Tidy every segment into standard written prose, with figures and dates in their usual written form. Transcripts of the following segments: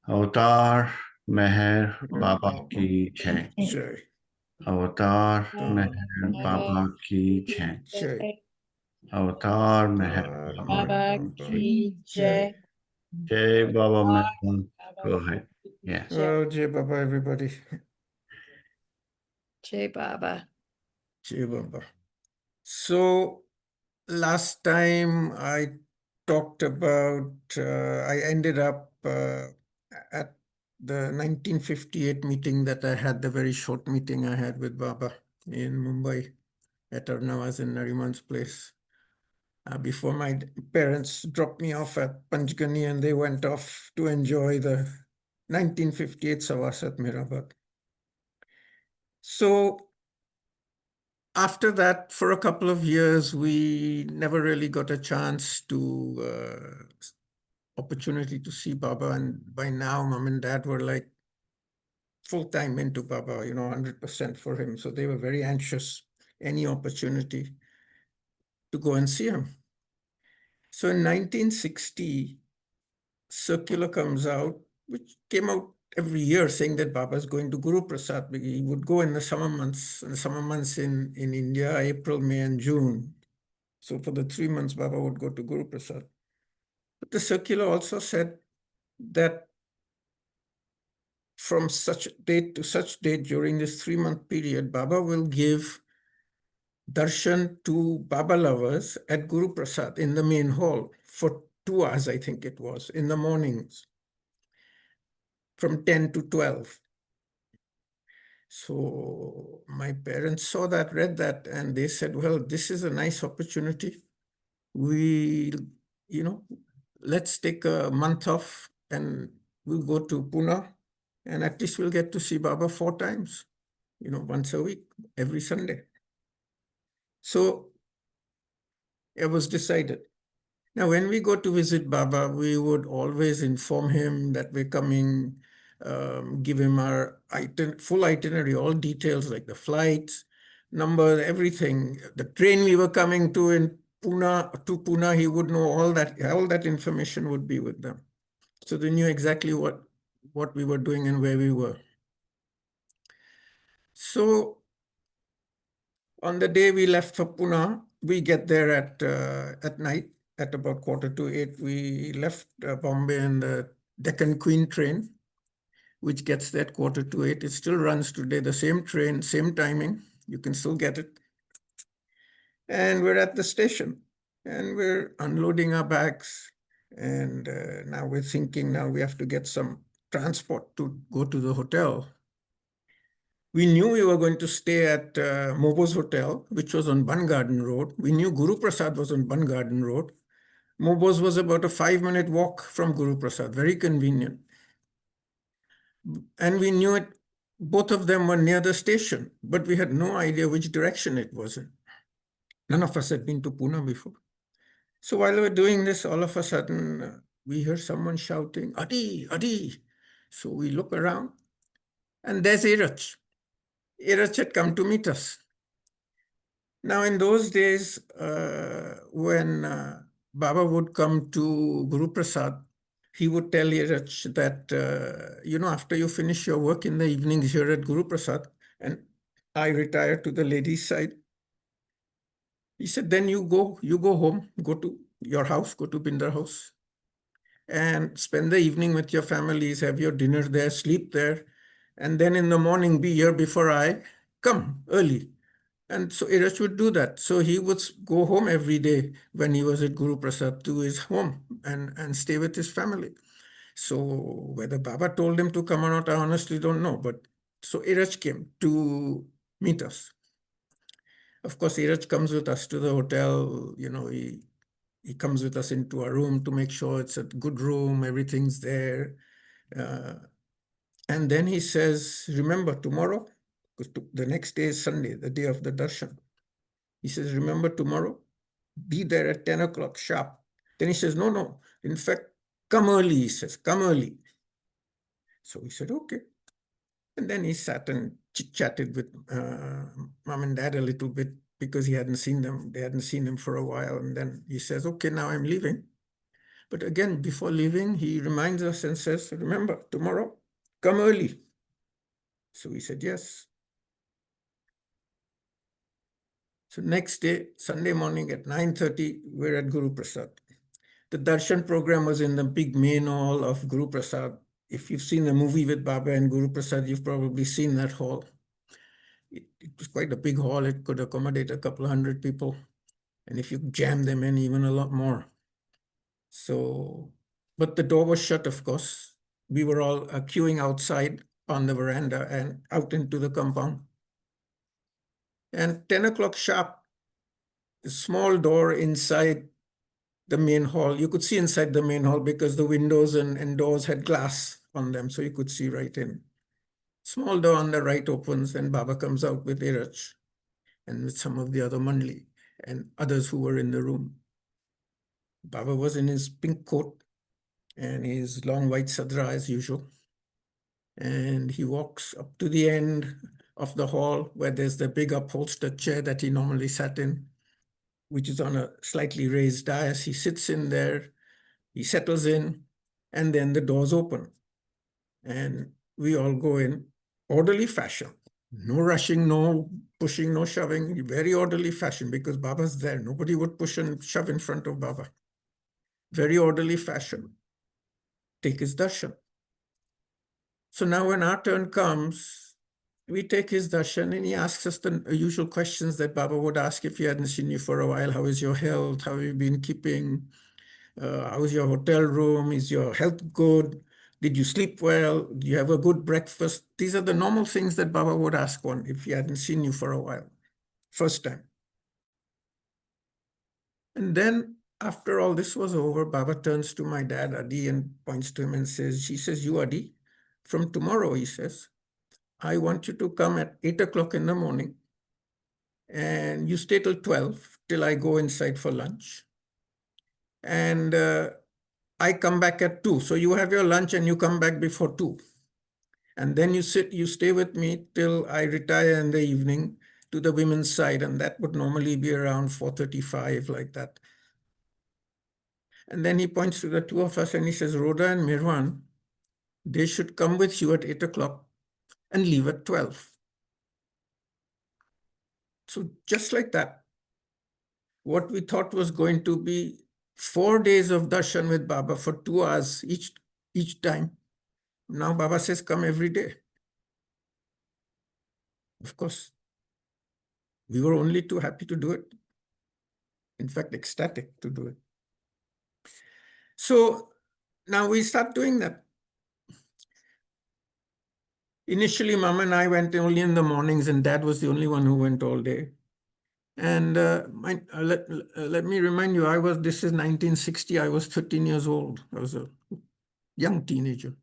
अवतार मेहर बाबा की जय। जय अवतार मेहर बाबा बाबा की जय। जय अवतार मेहर बाबा बाबा की बाबा जय। की जय. जय बाबा मेहर. Go ahead. Yes. Jai Baba, everybody. Jai Baba. Jai Baba. So last time I talked about, I ended up at the 1958 meeting that I had, the very short meeting I had with Baba in Mumbai at Arnavas in Nariman's place. Before my parents dropped me off at Panchgani and they went off to enjoy the 1958 Savas at Mirabad. So after that, for a couple of years, we never really got a chance to opportunity to see Baba. And by now, mom and dad were like full time into Baba, 100% for him. So they were very anxious, any opportunity to go and see him. So in 1960, circular comes out, which came out every year saying that Baba is going to Guru Prasad. He would go in the summer months in India, April, May, and June. So for the 3 months, Baba would go to Guru Prasad. But the circular also said that from such date to such date during this 3-month period, Baba will give darshan to Baba lovers at Guru Prasad in the main hall for 2 hours, I think it was, in the mornings from 10 to 12. So my parents saw that, read that, and they said, well, this is a nice opportunity. We, let's take a month off and we'll go to Pune and at least we'll get to see Baba 4 times, once a week, every Sunday. So it was decided. Now, when we go to visit Baba, we would always inform him that we're coming, give him our full itinerary, all details like the flights, number, everything. The train we were coming to in Pune, he would know all that information would be with them. So they knew exactly what we were doing and where we were. So on the day we left for Pune, we get there at night at about 7:45. We left Bombay in the Deccan Queen train, which gets there at 7:45. It still runs today, the same train, same timing. You can still get it. And we're at the station and we're unloading our bags. And now we're thinking now we have to get some transport to go to the hotel. We knew we were going to stay at Mobo's Hotel, which was on Bun Garden Road. We knew Guru Prasad was on Bun Garden Road. Mobo's was about a 5-minute walk from Guru Prasad, very convenient. And we knew it, both of them were near the station, but we had no idea which direction it was in. None of us had been to Pune before. So while we were doing this, all of a sudden, we hear someone shouting, Adi, Adi. So we look around, and there's Irach. Irach had come to meet us. Now, in those days, when Baba would come to Guru Prasad, he would tell Irach that, after you finish your work in the evenings here at Guru Prasad, and I retire to the ladies' side, he said, then you go home, go to your house, go to Binder house, and spend the evening with your families, have your dinner there, sleep there, and then in the morning be here before I come early. And so Irach would do that. So he would go home every day when he was at Guru Prasad to his home and stay with his family. So whether Baba told him to come or not, I honestly don't know. But so Irach came to meet us. Of course, Irach comes with us to the hotel. He comes with us into a room to make sure it's a good room, everything's there. And then he says, remember tomorrow, because the next day is Sunday, the day of the darshan. He says, remember tomorrow, be there at 10 o'clock sharp. Then he says, no. In fact, come early, he says, come early. So we said, okay. And then he sat and chit-chatted with mom and dad a little bit because he hadn't seen them. They hadn't seen him for a while. And then he says, okay, now I'm leaving. But again, before leaving, he reminds us and says, remember, tomorrow, come early. So we said, yes. So next day, Sunday morning at 9:30, we're at Guru Prasad. The darshan program was in the big main hall of Guru Prasad. If you've seen the movie with Baba and Guru Prasad, you've probably seen that hall. It was quite a big hall. It could accommodate a couple of hundred people. And if you jam them in, even a lot more. So, but the door was shut, of course. We were all queuing outside on the veranda and out into the compound. And 10 o'clock sharp, a small door inside the main hall. You could see inside the main hall because the windows and doors had glass on them, so you could see right in. Small door on the right opens, and Baba comes out with Iraj and with some of the other mandli and others who were in the room. Baba was in his pink coat and his long white sadra as usual. And he walks up to the end of the hall where there's the big upholstered chair that he normally sat in, which is on a slightly raised dais. He sits in there, he settles in, and then the doors open. And we all go in orderly fashion. No rushing, no pushing, no shoving, very orderly fashion because Baba's there. Nobody would push and shove in front of Baba. Very orderly fashion. Take his darshan. So now when our turn comes, we take his darshan and he asks us the usual questions that Baba would ask if he hadn't seen you for a while. How is your health? How have you been keeping? How is your hotel room? Is your health good? Did you sleep well? Do you have a good breakfast? These are the normal things that Baba would ask one if he hadn't seen you for a while, first time. And then after all this was over, Baba turns to my dad, Adi, and points to him and says, she says, you, Adi, from tomorrow, he says, I want you to come at 8 o'clock in the morning and you stay till 12 till I go inside for lunch. And I come back at 2. So you have your lunch and you come back before 2. And then you stay with me till I retire in the evening to the women's side. And that would normally be around 4:35, like that. And then he points to the two of us and he says, Rhoda and Mirwan, they should come with you at 8 o'clock and leave at 12. So just like that, what we thought was going to be 4 days of darshan with Baba for 2 hours each time. Now Baba says, come every day. Of course, we were only too happy to do it. In fact, ecstatic to do it. So now we start doing that. Initially, Mom and I went only in the mornings, and Dad was the only one who went all day. And let me remind you, this is 1960, I was 13 years old. I was a young teenager.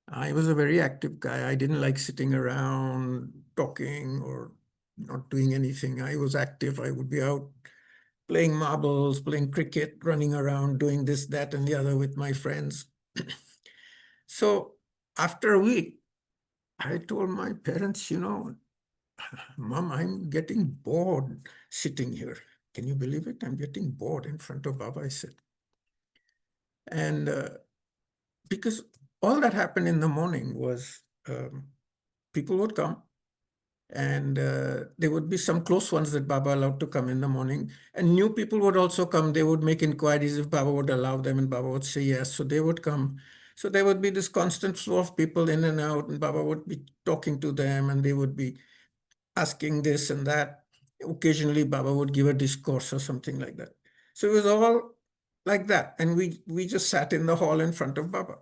I was a very active guy. I didn't like sitting around talking or not doing anything. I was active. I would be out playing marbles, playing cricket, running around, doing this, that, and the other with my friends. So after a week, I told my parents, Mom, I'm getting bored sitting here. Can you believe it? I'm getting bored in front of Baba, I said. And because all that happened in the morning was people would come and there would be some close ones that Baba allowed to come in the morning. And new people would also come. They would make inquiries if Baba would allow them and Baba would say yes. So they would come. So there would be this constant flow of people in and out and Baba would be talking to them and they would be asking this and that. Occasionally, Baba would give a discourse or something like that. So it was all like that. And we just sat in the hall in front of Baba.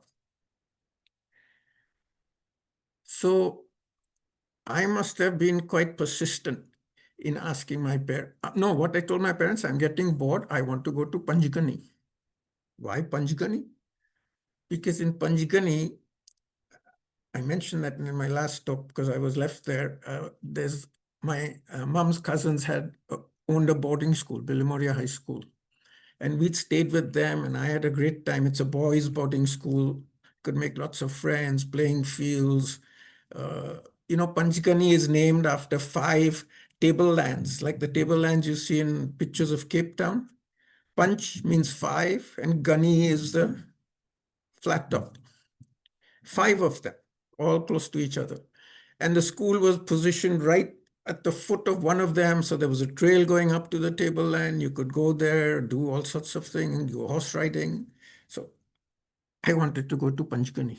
So I must have been quite persistent in asking my parents. No, what I told my parents, I'm getting bored. I want to go to Panjgani. Why Panjgani? Because in Panjgani, I mentioned that in my last talk because I was left there. There's my mom's cousins had owned a boarding school, Bilimoria High School. And we'd stayed with them and I had a great time. It's a boys' boarding school. Could make lots of friends, playing fields. Panjgani is named after 5 tablelands, like the tablelands you see in pictures of Cape Town. Punch means five, and Gani is the flat top. Five of them, all close to each other. And the school was positioned right at the foot of one of them. So there was a trail going up to the tableland. You could go there, do all sorts of things, do horse riding. So I wanted to go to Panchgani.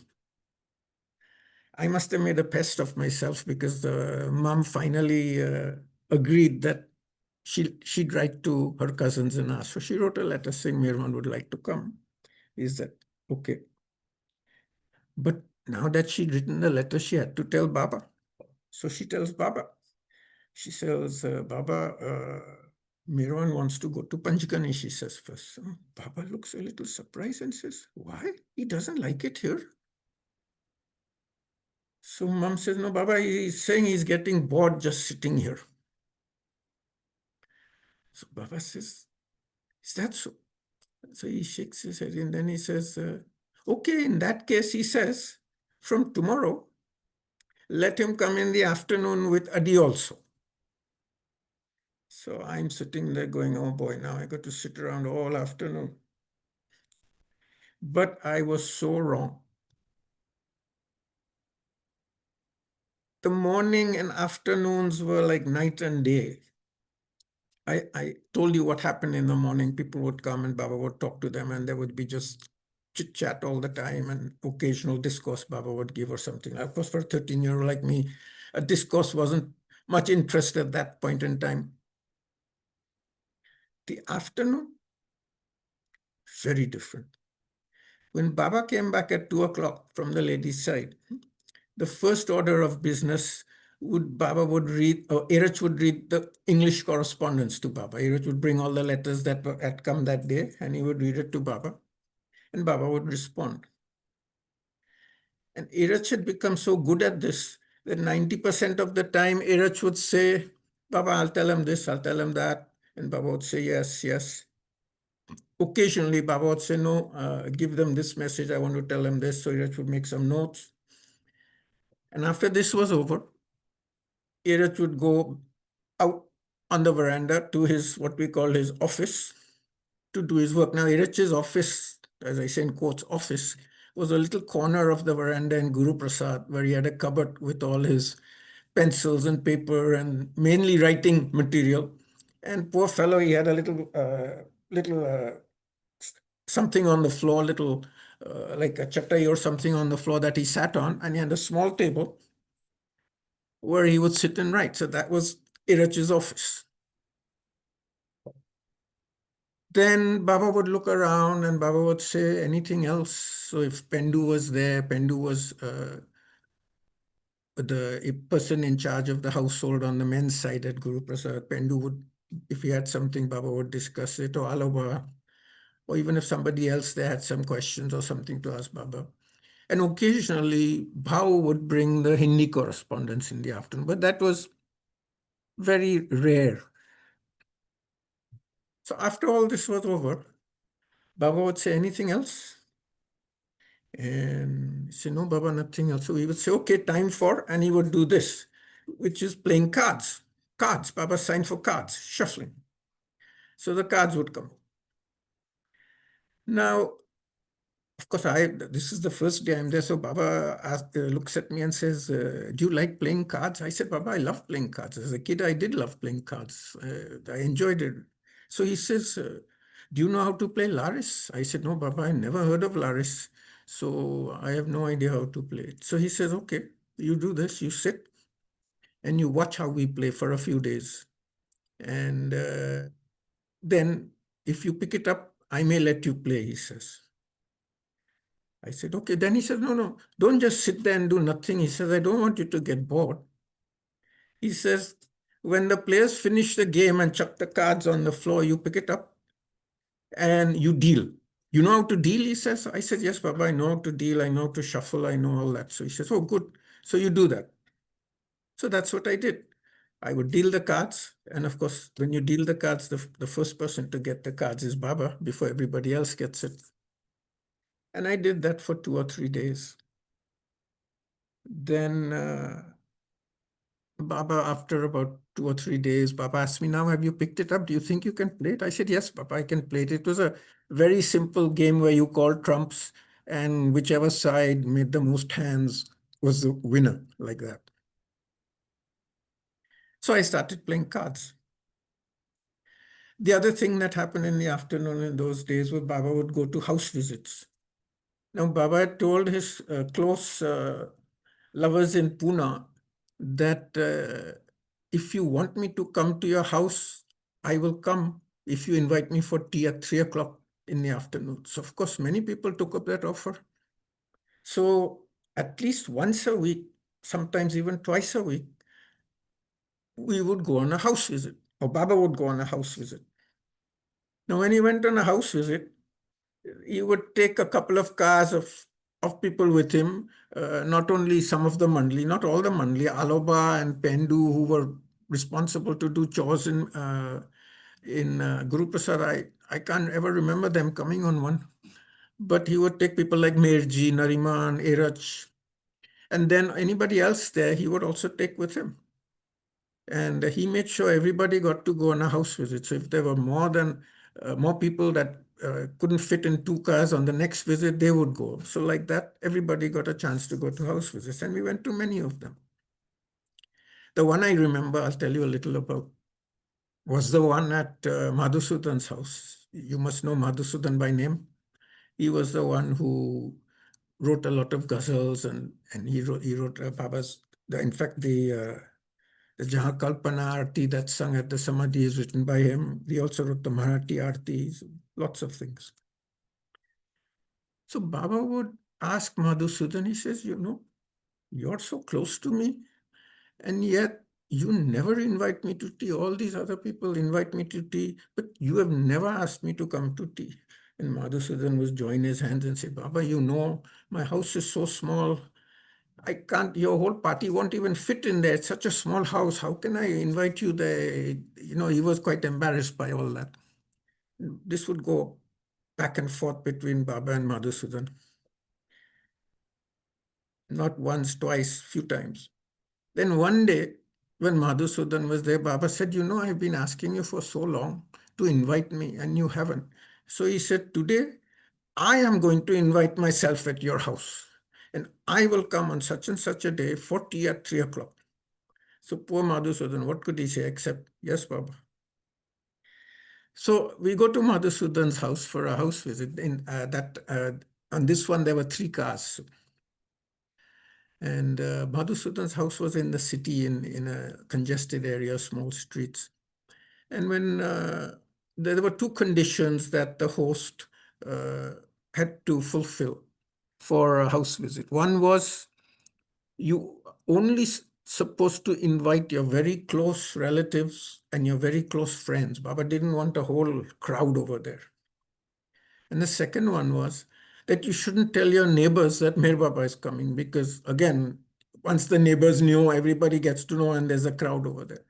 I must have made a pest of myself because the mom finally agreed that she'd write to her cousins and ask. So she wrote a letter saying Merwan would like to come. Is that okay? But now that she'd written the letter, she had to tell Baba. So she tells Baba. She says, Baba, Merwan wants to go to Panchgani, she says first. So Baba looks a little surprised and says, why? He doesn't like it here. So mom says, no, Baba, he's saying he's getting bored just sitting here. So Baba says, is that so? So he shakes his head and then he says, okay, in that case, he says, from tomorrow, let him come in the afternoon with Adi also. So I'm sitting there going, oh boy, now I got to sit around all afternoon. But I was so wrong. The morning and afternoons were like night and day. I told you what happened in the morning. People would come and Baba would talk to them, and there would be just chit chat all the time and occasional discourse Baba would give or something. Of course, for a 13-year-old like me, a discourse wasn't much interest at that point in time. The afternoon, very different. When Baba came back at 2 o'clock from the ladies' side, the first order of business Baba would read, or Irach would read the English correspondence to Baba. Irach would bring all the letters that had come that day, and he would read it to Baba, and Baba would respond. And Irach had become so good at this that 90% of the time Irach would say, Baba, I'll tell him this, I'll tell him that. And Baba would say, yes, yes. Occasionally, Baba would say, no, give them this message, I want to tell them this. So Irach would make some notes. And after this was over, Irach would go out on the veranda to his, what we call his office, to do his work. Now, Irach's office, as I say in quotes, office, was a little corner of the veranda in Guru Prasad, where he had a cupboard with all his pencils and paper and mainly writing material. And poor fellow, he had a little something on the floor, little like a chattai or something on the floor that he sat on, and he had a small table where he would sit and write. So that was Irach's office. Then Baba would look around and Baba would say anything else. So if Pendu was there, Pendu was the person in charge of the household on the men's side at Guru Prasad. Pendu would, if he had something, Baba would discuss it, or Alaba, or even if somebody else there had some questions or something to ask Baba. And occasionally, Bhau would bring the Hindi correspondence in the afternoon, but that was very rare. So after all this was over, Baba would say, anything else? And he said, no, Baba, nothing else. So he would say, okay, time for, and he would do this, which is playing cards. Cards. Baba signed for cards, shuffling. So the cards would come. Now, of course, this is the first day I'm there. So Baba looks at me and says, do you like playing cards? I said, Baba, I love playing cards. As a kid, I did love playing cards. I enjoyed it. So he says, do you know how to play Laris? I said, no, Baba, I never heard of Laris. So I have no idea how to play it. So he says, okay, you do this, you sit and you watch how we play for a few days. And then if you pick it up, I may let you play, he says. I said, okay. Then he said, no, no, don't just sit there and do nothing. He says, I don't want you to get bored. He says, when the players finish the game and chuck the cards on the floor, you pick it up and you deal. You know how to deal, he says. I said, yes, Baba, I know how to deal. I know how to shuffle. I know all that. So he says, oh, good. So you do that. So that's what I did. I would deal the cards. And of course, when you deal the cards, the first person to get the cards is Baba before everybody else gets it. And I did that for 2 or 3 days. Then Baba, after about 2 or 3 days, Baba asked me, now, have you picked it up? Do you think you can play it? I said, yes, Baba, I can play it. It was a very simple game where you call trumps, and whichever side made the most hands was the winner, like that. So I started playing cards. The other thing that happened in the afternoon in those days was Baba would go to house visits. Now, Baba had told his close lovers in Pune that if you want me to come to your house, I will come if you invite me for tea at 3 o'clock in the afternoon. So, of course, many people took up that offer. So, at least once a week, sometimes even twice a week, we would go on a house visit, or Baba would go on a house visit. Now, when he went on a house visit, he would take a couple of cars of people with him, not only some of the Mandli, not all the Mandli, Aloba and Pendu, who were responsible to do chores in Guru Prasad. I can't ever remember them coming on one. But he would take people like Mirji, Nariman, Erach, and then anybody else there, he would also take with him. And he made sure everybody got to go on a house visit. So if there were more people that couldn't fit in two cars on the next visit, they would go. So like that, everybody got a chance to go to house visits, and we went to many of them. The one I remember, I'll tell you a little about, was the one at Madhusudan's house. You must know Madhusudan by name. He was the one who wrote a lot of ghazals, and he wrote Baba's. In fact, the Jaha Kalpana Arti that's sung at the Samadhi is written by him. He also wrote the Marathi Artis, lots of things. So Baba would ask Madhusudan, he says, you're so close to me, and yet you never invite me to tea. All these other people invite me to tea, but you have never asked me to come to tea. And Madhusudan would join his hands and say, Baba, my house is so small. I can't, your whole party won't even fit in there. It's such a small house. How can I invite you there? He was quite embarrassed by all that. This would go back and forth between Baba and Madhusudan. Not once, twice, few times. Then one day, when Madhusudan was there, Baba said, I've been asking you for so long to invite me, and you haven't. So he said, today, I am going to invite myself at your house, and I will come on such and such a day for tea at 3 o'clock. So poor Madhusudan, what could he say except, yes, Baba. So we go to Madhusudan's house for a house visit. On this one, there were 3 cars. And Madhusudan's house was in the city in a congested area, small streets. And when there were 2 conditions that the host uh, had to fulfill for a house visit. One was you only supposed to invite your very close relatives and your very close friends. Baba didn't want a whole crowd over there. And the second one was that you shouldn't tell your neighbors that Mir Baba is coming, because again, once the neighbors knew, everybody gets to know, and there's a crowd over there.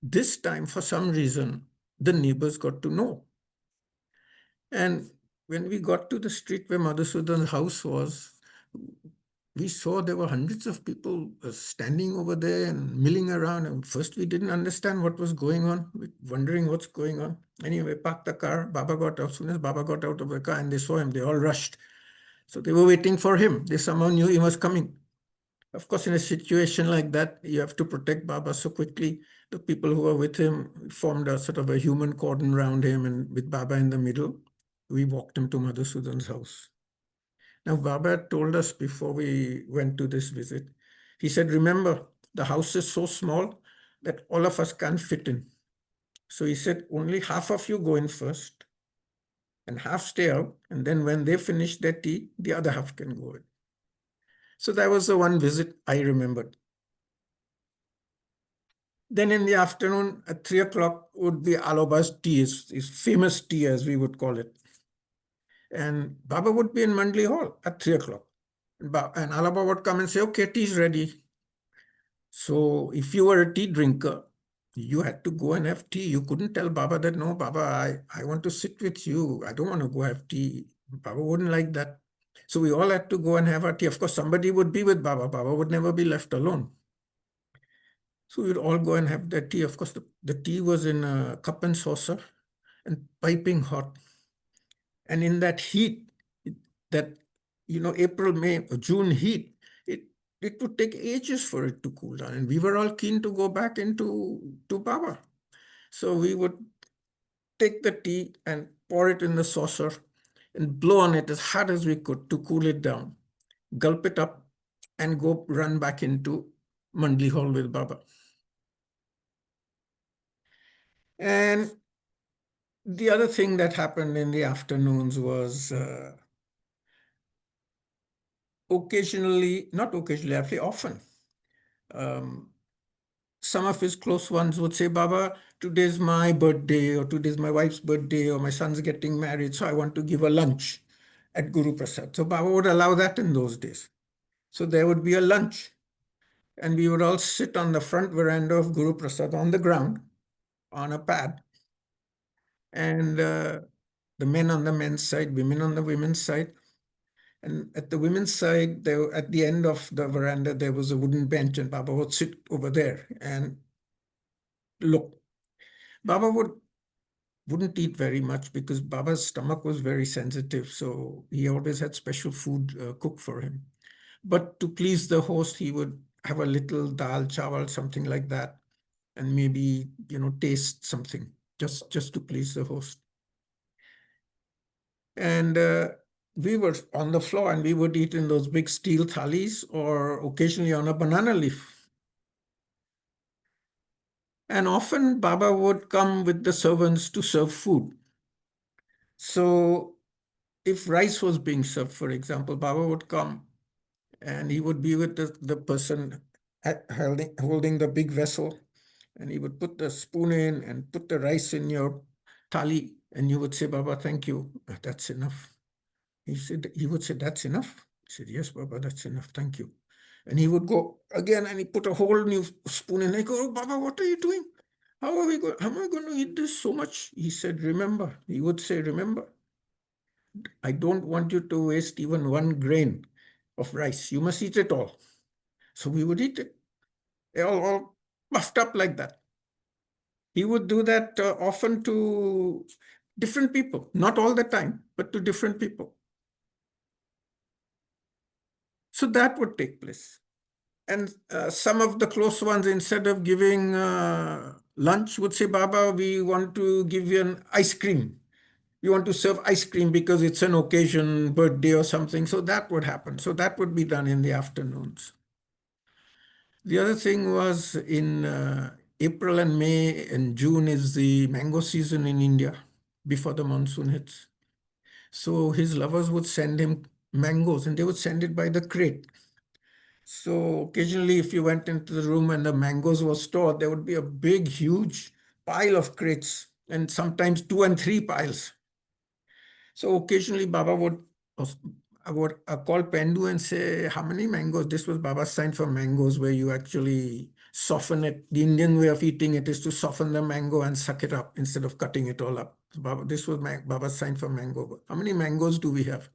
This time, for some reason, the neighbors got to know. And when we got to the street where Madhusudan's house was, we saw there were hundreds of people standing over there and milling around. And first, we didn't understand what was going on, wondering what's going on. Anyway, parked the car. Baba got out. As soon as Baba got out of the car and they saw him, they all rushed. So they were waiting for him. They somehow knew he was coming. Of course, in a situation like that, you have to protect Baba. So quickly, the people who were with him formed a sort of a human cordon around him, and with Baba in the middle, we walked him to Madhusudan's house. Now, Baba had told us before we went to this visit, he said, remember, the house is so small that all of us can't fit in. So he said, only half of you go in first and half stay out. And then when they finish their tea, the other half can go in. So that was the one visit I remembered. Then in the afternoon at 3 o'clock would be Aloba's tea, his famous tea, as we would call it. And Baba would be in Mandli Hall at 3 o'clock. And Alaba would come and say, okay, tea is ready. So if you were a tea drinker, you had to go and have tea. You couldn't tell Baba that, no, Baba, I want to sit with you. I don't want to go have tea. Baba wouldn't like that. So we all had to go and have our tea. Of course, somebody would be with Baba. Baba would never be left alone. So we'd all go and have that tea. Of course, the tea was in a cup and saucer and piping hot. And in that heat, that, April, May, June heat, it it would take ages for it to cool down. And we were all keen to go back into to Baba. So we would take the tea and pour it in the saucer and blow on it as hard as we could to cool it down, gulp it up, and go run back into Mandli Hall with Baba. And the other thing that happened in the afternoons was occasionally, not occasionally, actually often, um, some of his close ones would say, Baba, today's my birthday, or today's my wife's birthday, or my son's getting married, so I want to give a lunch at Guru Prasad. So Baba would allow that in those days. So there would be a lunch, and we would all sit on the front veranda of Guru Prasad on the ground on a pad. And the men on the men's side, women on the women's side. And at the women's side, there, at the end of the veranda, there was a wooden bench, and Baba would sit over there and look. Baba wouldn't eat very much because Baba's stomach was very sensitive, so he always had special food cooked for him. But to please the host, he would have a little dal chawal, something like that, and maybe taste something just to please the host. And we were on the floor, and we would eat in those big steel thalis or occasionally on a banana leaf. And often Baba would come with the servants to serve food. So if rice was being served, for example, Baba would come and he would be with the person holding the big vessel, and he would put the spoon in and put the rice in your thali, and you would say, Baba, thank you. That's enough. He would say, that's enough. He said, yes, Baba, that's enough. Thank you. And he would go again and he put a whole new spoon in. I go, oh, Baba, what are you doing? How am I going to eat this so much? He said, remember. He would say, remember, I don't want you to waste even one grain of rice. You must eat it all. So we would eat it. They all puffed up like that. He would do that often to different people, not all the time, but to different people. So that would take place. And some of the close ones, instead of giving lunch, would say, Baba, we want to give you an ice cream. We want to serve ice cream because it's an occasion, birthday or something. So that would happen. So that would be done in the afternoons. The other thing was in April and May and June is the mango season in India before the monsoon hits. So his lovers would send him mangoes, and they would send it by the crate. So occasionally, if you went into the room and the mangoes were stored, there would be a big, huge pile of crates, and sometimes two and three piles. So occasionally, Baba I would call Pendu and say, how many mangoes? This was Baba's sign for mangoes, where you actually soften it. The Indian way of eating it is to soften the mango and suck it up instead of cutting it all up. This was Baba's sign for mango. How many mangoes do we have?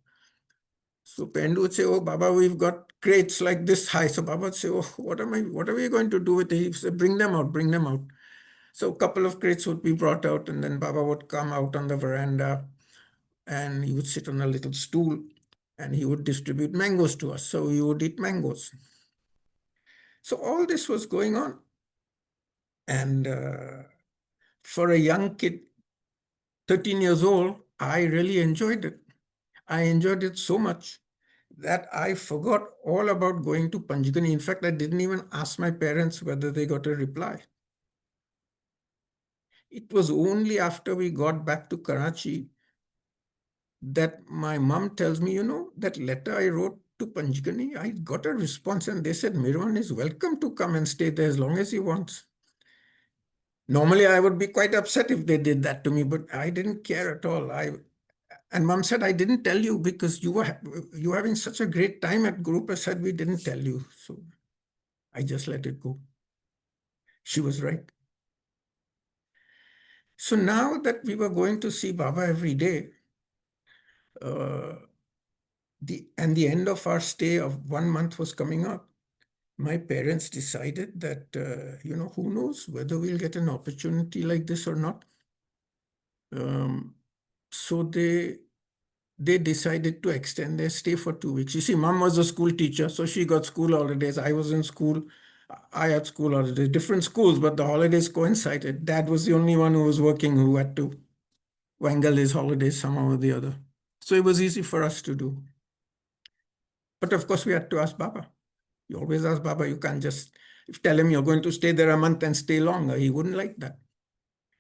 So Pendu would say, oh, Baba, we've got crates like this high. So Baba would say, oh, what are we going to do with it? He said, bring them out, bring them out. So a couple of crates would be brought out, and then Baba would come out on the veranda and he would sit on a little stool and he would distribute mangoes to us. So we would eat mangoes. So all this was going on. And for a young kid, 13 years old, I really enjoyed it. I enjoyed it so much that I forgot all about going to Panjgani. In fact, I didn't even ask my parents whether they got a reply. It was only after we got back to Karachi that my mom tells me, that letter I wrote to Panjgani, I got a response and they said, Mirwan is welcome to come and stay there as long as he wants. Normally, I would be quite upset if they did that to me, but I didn't care at all. And mom said, I didn't tell you because you were having such a great time at group. I said, we didn't tell you. So I just let it go. She was right. So now that we were going to see Baba every day, uh, the end of our stay of 1 month was coming up. My parents decided that, who knows whether we'll get an opportunity like this or not. So they decided to extend their stay for 2 weeks. You see, mom was a school teacher, so she got school holidays. I was in school. I had school holidays, different schools, but the holidays coincided. Dad was the only one who was working, who had to wangle his holidays somehow or the other. So it was easy for us to do. But of course, we had to ask Baba. You always ask Baba. You can't just tell him you're going to stay there a month and stay longer. He wouldn't like that.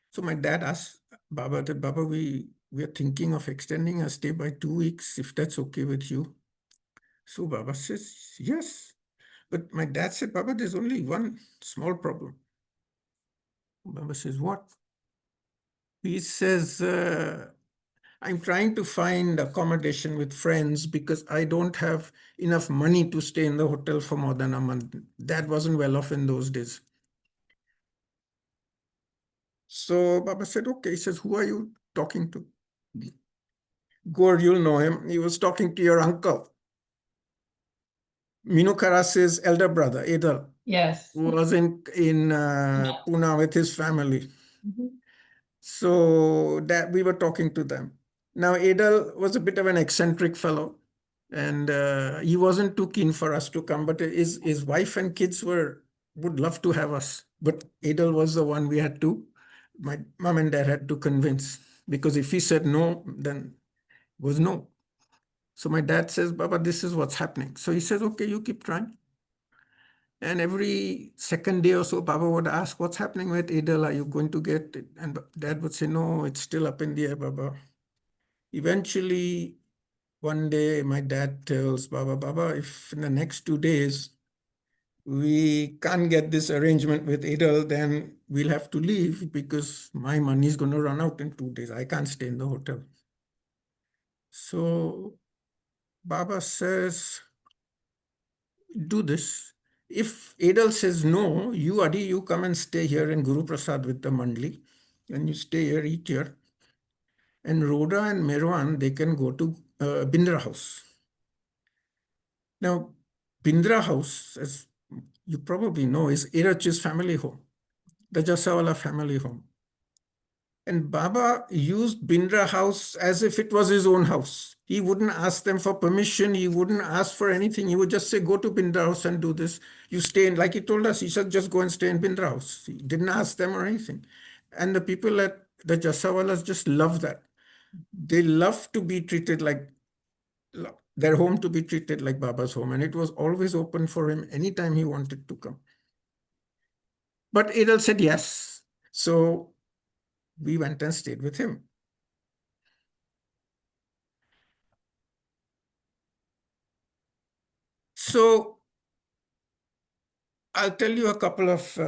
So my dad asked Baba that, Baba, we are thinking of extending our stay by 2 weeks, if that's okay with you. So Baba says, yes. But my dad said, Baba, there's only one small problem. Baba says, what? He says, I'm trying to find accommodation with friends because I don't have enough money to stay in the hotel for more than a month. Dad wasn't well off in those days. So Baba said, okay. He says, who are you talking to? Gaur, you'll know him. He was talking to your uncle, Minu Karas's elder brother, Edel, Yes. who was in Pune with his family. So that we were talking to them. Now, Adel was a bit of an eccentric fellow, and he wasn't too keen for us to come, but his wife and kids would love to have us. But Adel was the one my mom and dad had to convince, because if he said no, then it was no. So my dad says, Baba, this is what's happening. So he says, okay, you keep trying. And every second day or so, Baba would ask, what's happening with Adel? Are you going to get it? And Dad would say, no, it's still up in the air, Baba. Eventually, one day, my dad tells Baba, Baba, if in the next 2 days we can't get this arrangement with Adel, then we'll have to leave because my money is going to run out in 2 days. I can't stay in the hotel. So Baba says, do this. If Adel says no, you, Adi, you come and stay here in Guru Prasad with the Mandli, and you stay here, eat here. And Rhoda and Merwan, they can go to Bindra House. Now, Bindra House, as you probably know, is Irach's family home, the Jasawala family home. And Baba used Bindra House as if it was his own house. He wouldn't ask them for permission. He wouldn't ask for anything. He would just say, go to Bindra House and do this. You stay in, like he told us, he said, just go and stay in Bindra House. He didn't ask them or anything. And the people at the Jasawalas just love that. They love to be treated like their home, to be treated like Baba's home. And it was always open for him anytime he wanted to come. But Adel said yes. So we went and stayed with him. So I'll tell you a couple of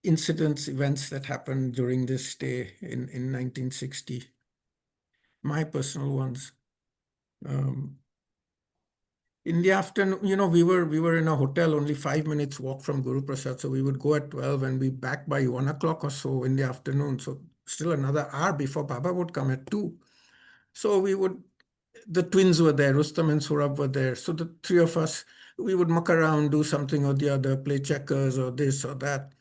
incidents, events that happened during this stay in 1960. My personal ones. In the afternoon, we were in a hotel only 5 minutes walk from Guru Prasad. So we would go at 12 and be back by 1 o'clock or so in the afternoon. So still another hour before Baba would come at 2. So the twins were there, Rustam and Surab were there. So the three of us, we would muck around, do something or the other, play checkers or this or that.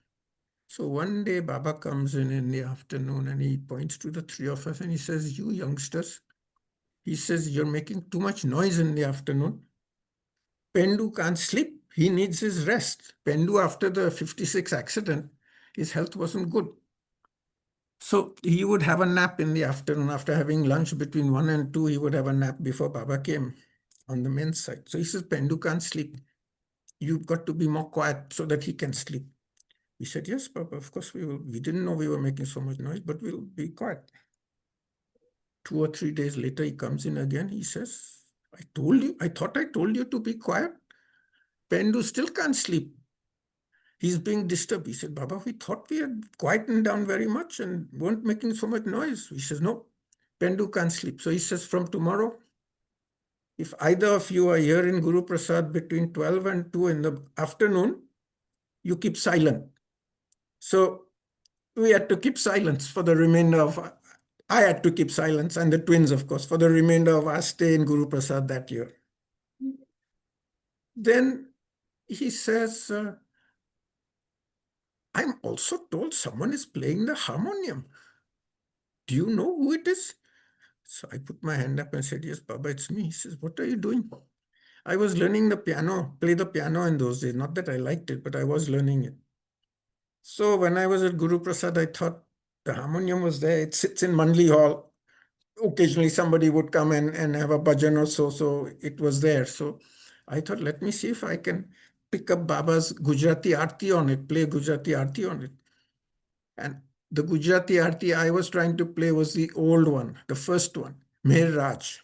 So one day Baba comes in the afternoon and he points to the three of us and he says, you youngsters, he says, you're making too much noise in the afternoon. Pendu can't sleep. He needs his rest. Pendu, after the 56 accident, his health wasn't good. So he would have a nap in the afternoon. After having lunch between 1 and 2, he would have a nap before Baba came on the men's side. So he says, Pendu can't sleep. You've got to be more quiet so that he can sleep. We said, yes, Baba, of course we will. We didn't know we were making so much noise, but we'll be quiet. 2 or 3 days later, he comes in again. He says, I thought I told you to be quiet. Pendu still can't sleep. He's being disturbed. He said, Baba, we thought we had quietened down very much and weren't making so much noise. He says, no, Pendu can't sleep. So he says, from tomorrow, if either of you are here in Guru Prasad between 12 and 2 in the afternoon, you keep silent. So we had to keep silence for the remainder of I had to keep silence, and the twins, of course, for the remainder of our stay in Guru Prasad that year. Then he says, I'm also told someone is playing the harmonium. Do you know who it is? So I put my hand up and said, yes, Baba, it's me. He says, what are you doing? I was learning the piano, play the piano in those days. Not that I liked it, but I was learning it. So when I was at Guru Prasad, I thought the harmonium was there. It sits in Mandli Hall. Occasionally somebody would come and have a bhajan or so. So it was there. So I thought, let me see if I can pick up Baba's Gujarati Aarti on it, play Gujarati Aarti on it. And the Gujarati Aarti I was trying to play was the old one, the first one, Meher Raj,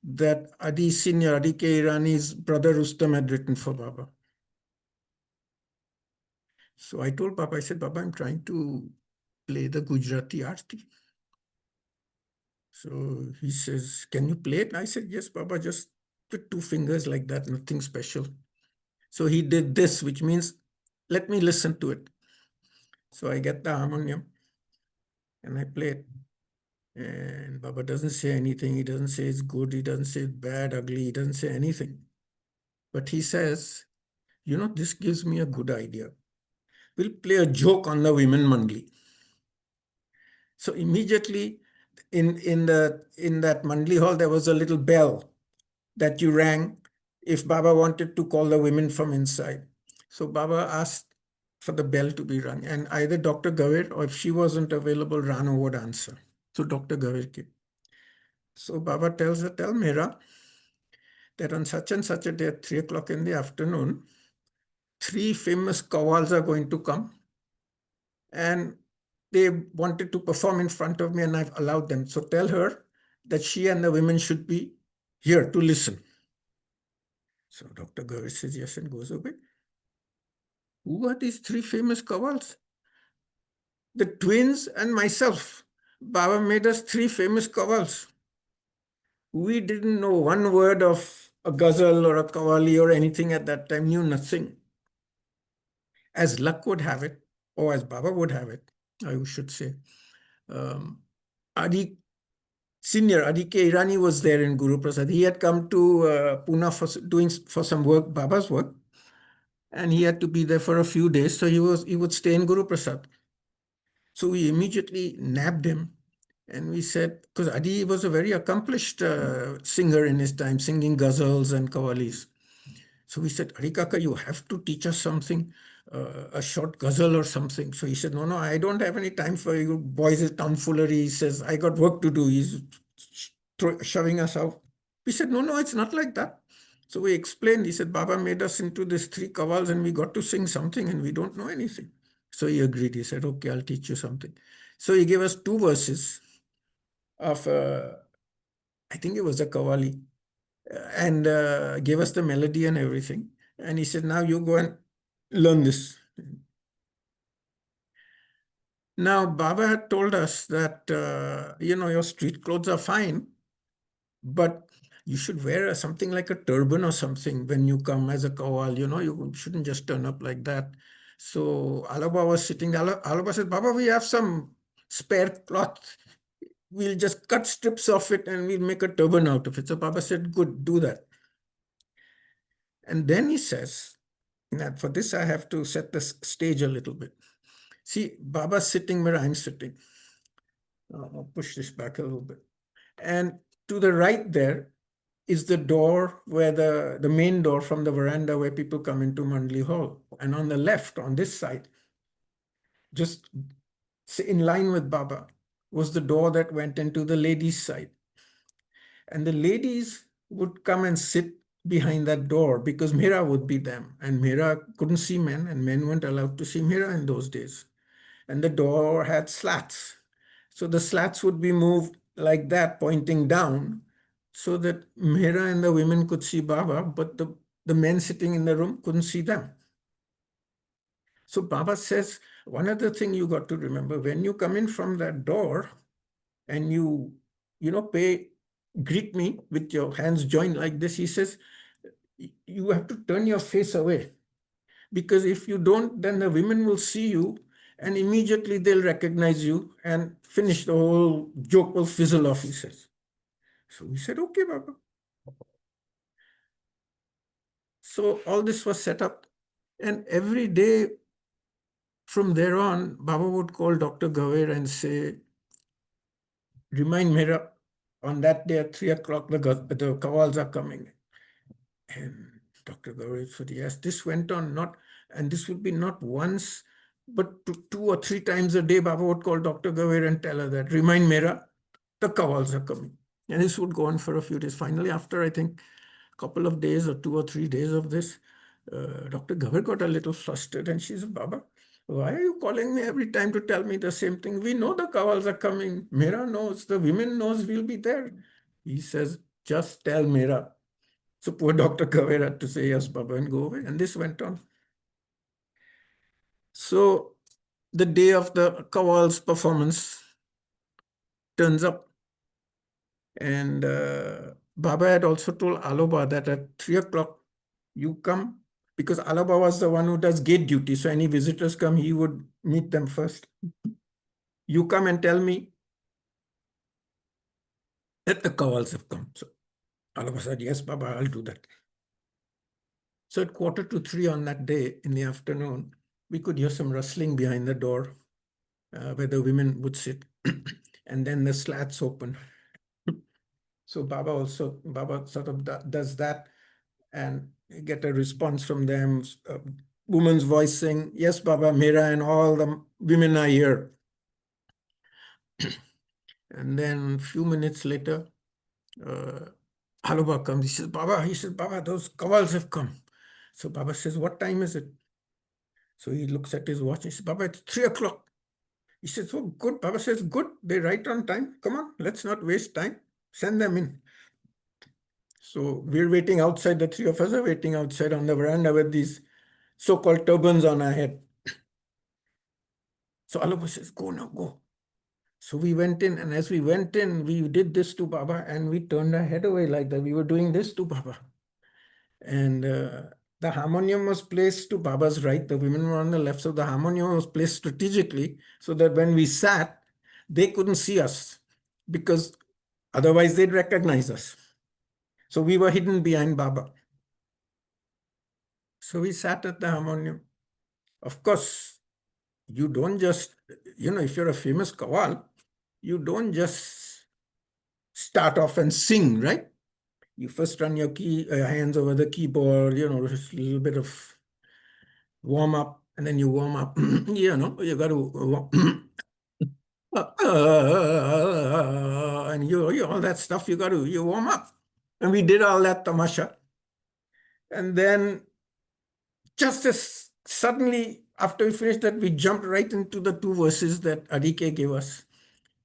that Adi Senior, Adi K. Irani's brother Rustam had written for Baba. So I told Baba, I said, Baba, I'm trying to play the Gujarati Aarti. So he says, can you play it? I said, yes, Baba, just with two fingers like that, nothing special. So he did this, which means, let me listen to it. So I get the harmonium and I play it. And Baba doesn't say anything. He doesn't say it's good. He doesn't say it's bad, ugly. He doesn't say anything. But he says, this gives me a good idea. We'll play a joke on the women Mandli. So immediately in that Mandli hall, there was a little bell that you rang if Baba wanted to call the women from inside. So Baba asked for the bell to be rung, and either Dr. Gavir or if she wasn't available, Rano would answer. So Dr. Gavir came. So Baba tells her, tell Mera that on such and such a day at 3 o'clock in the afternoon, three famous kawals are going to come, and they wanted to perform in front of me, and I've allowed them. So tell her that she and the women should be here to listen. So Dr. Gavir says yes and goes away. Who are these three famous kawals? The twins and myself. Baba made us three famous kawals. We didn't know one word of a ghazal or a qawwali or anything at that time, knew nothing. As luck would have it, or as Baba would have it, I should say, Adi Senior, Adi K. Irani was there in Guru Prasad. He had come to Pune for some work, Baba's work, and he had to be there for a few days. So he would stay in Guru Prasad. So we immediately nabbed him, and we said, because Adi was a very accomplished singer in his time, singing ghazals and qawwalis. So we said, Adi Kaka, you have to teach us something, a short ghazal or something. So he said, no, I don't have any time for you boys' tomfoolery. He says, I got work to do. He's shoving us out. We said, no, it's not like that. So we explained. He said, Baba made us into these three kawals and we got to sing something and we don't know anything. So he agreed. He said, okay, I'll teach you something. So he gave us two verses of, I think it was a kawali, and gave us the melody and everything. And he said, now you go and learn this. Now, Baba had told us that, your street clothes are fine, but you should wear something like a turban or something when you come as a kawal. You shouldn't just turn up like that. So Alaba was sitting there. Alaba said, Baba, we have some spare cloth. We'll just cut strips of it and we'll make a turban out of it. So Baba said, good, do that. And then he says, now for this, I have to set the stage a little bit. See, Baba's sitting where I'm sitting. I'll push this back a little bit. And to the right there is the door where the main door from the veranda where people come into Mandli Hall. And on the left, on this side, just in line with Baba, was the door that went into the ladies' side. And the ladies would come and sit behind that door because Mira would be them. And Mira couldn't see men, and men weren't allowed to see Mira in those days. And the door had slats. So the slats would be moved like that, pointing down, so that Mira and the women could see Baba, but the men sitting in the room couldn't see them. So Baba says, one other thing you got to remember, when you come in from that door and greet me with your hands joined like this, he says, you have to turn your face away. Because if you don't, then the women will see you and immediately they'll recognize you and finish the whole joke will fizzle off, he says. So we said, okay, Baba. So all this was set up. And every day from there on, Baba would call Dr. Gaver and say, remind Mera on that day at 3 o'clock, the Kawals are coming. And Dr. Gauri said, yes, this went on not, and this would be not once, but two or three times a day. Baba would call Dr. Gauri and tell her that, remind Mera, the Kawals are coming. And this would go on for a few days. Finally, after I think a couple of days or 2 or 3 days of this, Dr. Gauri got a little flustered and she said, Baba, why are you calling me every time to tell me the same thing? We know the Kawals are coming. Mera knows, the women knows we'll be there. He says, just tell Mera. So poor Dr. Kaver had to say, yes, Baba, and go away. And this went on. So the day of the Kawal's performance turns up. And Baba had also told Aloba that at 3 o'clock, you come, because Aloba was the one who does gate duty. So any visitors come, he would meet them first. You come and tell me that the Kawals have come. So Aloba said, yes, Baba, I'll do that. So at 2:45 on that day in the afternoon, we could hear some rustling behind the door where the women would sit. And then the slats open. So Baba sort of does that and get a response from them. Woman's voice saying, yes, Baba, Mera, and all the women are here. And then a few minutes later, Aloba comes. He says, Baba, those Kawals have come. So Baba says, what time is it? So he looks at his watch and he says, Baba, it's 3 o'clock. He says, oh, good. Baba says, good. They're right on time. Come on, let's not waste time. Send them in. So we're waiting outside. The three of us are waiting outside on the veranda with these so-called turbans on our head. So Alaba says, go now, go. So we went in, and as we went in, we did this to Baba, and we turned our head away like that. We were doing this to Baba. And the harmonium was placed to Baba's right. The women were on the left. So the harmonium was placed strategically so that when we sat, they couldn't see us because otherwise they'd recognize us. So we were hidden behind Baba. So we sat at the harmonium. Of course, you don't just, if you're a famous kawal, you don't just start off and sing, right? You first run your hands over the keyboard, just a little bit of warm up, and then you warm up. You got to and all that stuff. You warm up, and we did all that tamasha, and then just as suddenly after we finished that, we jumped right into the two verses that Adike gave us,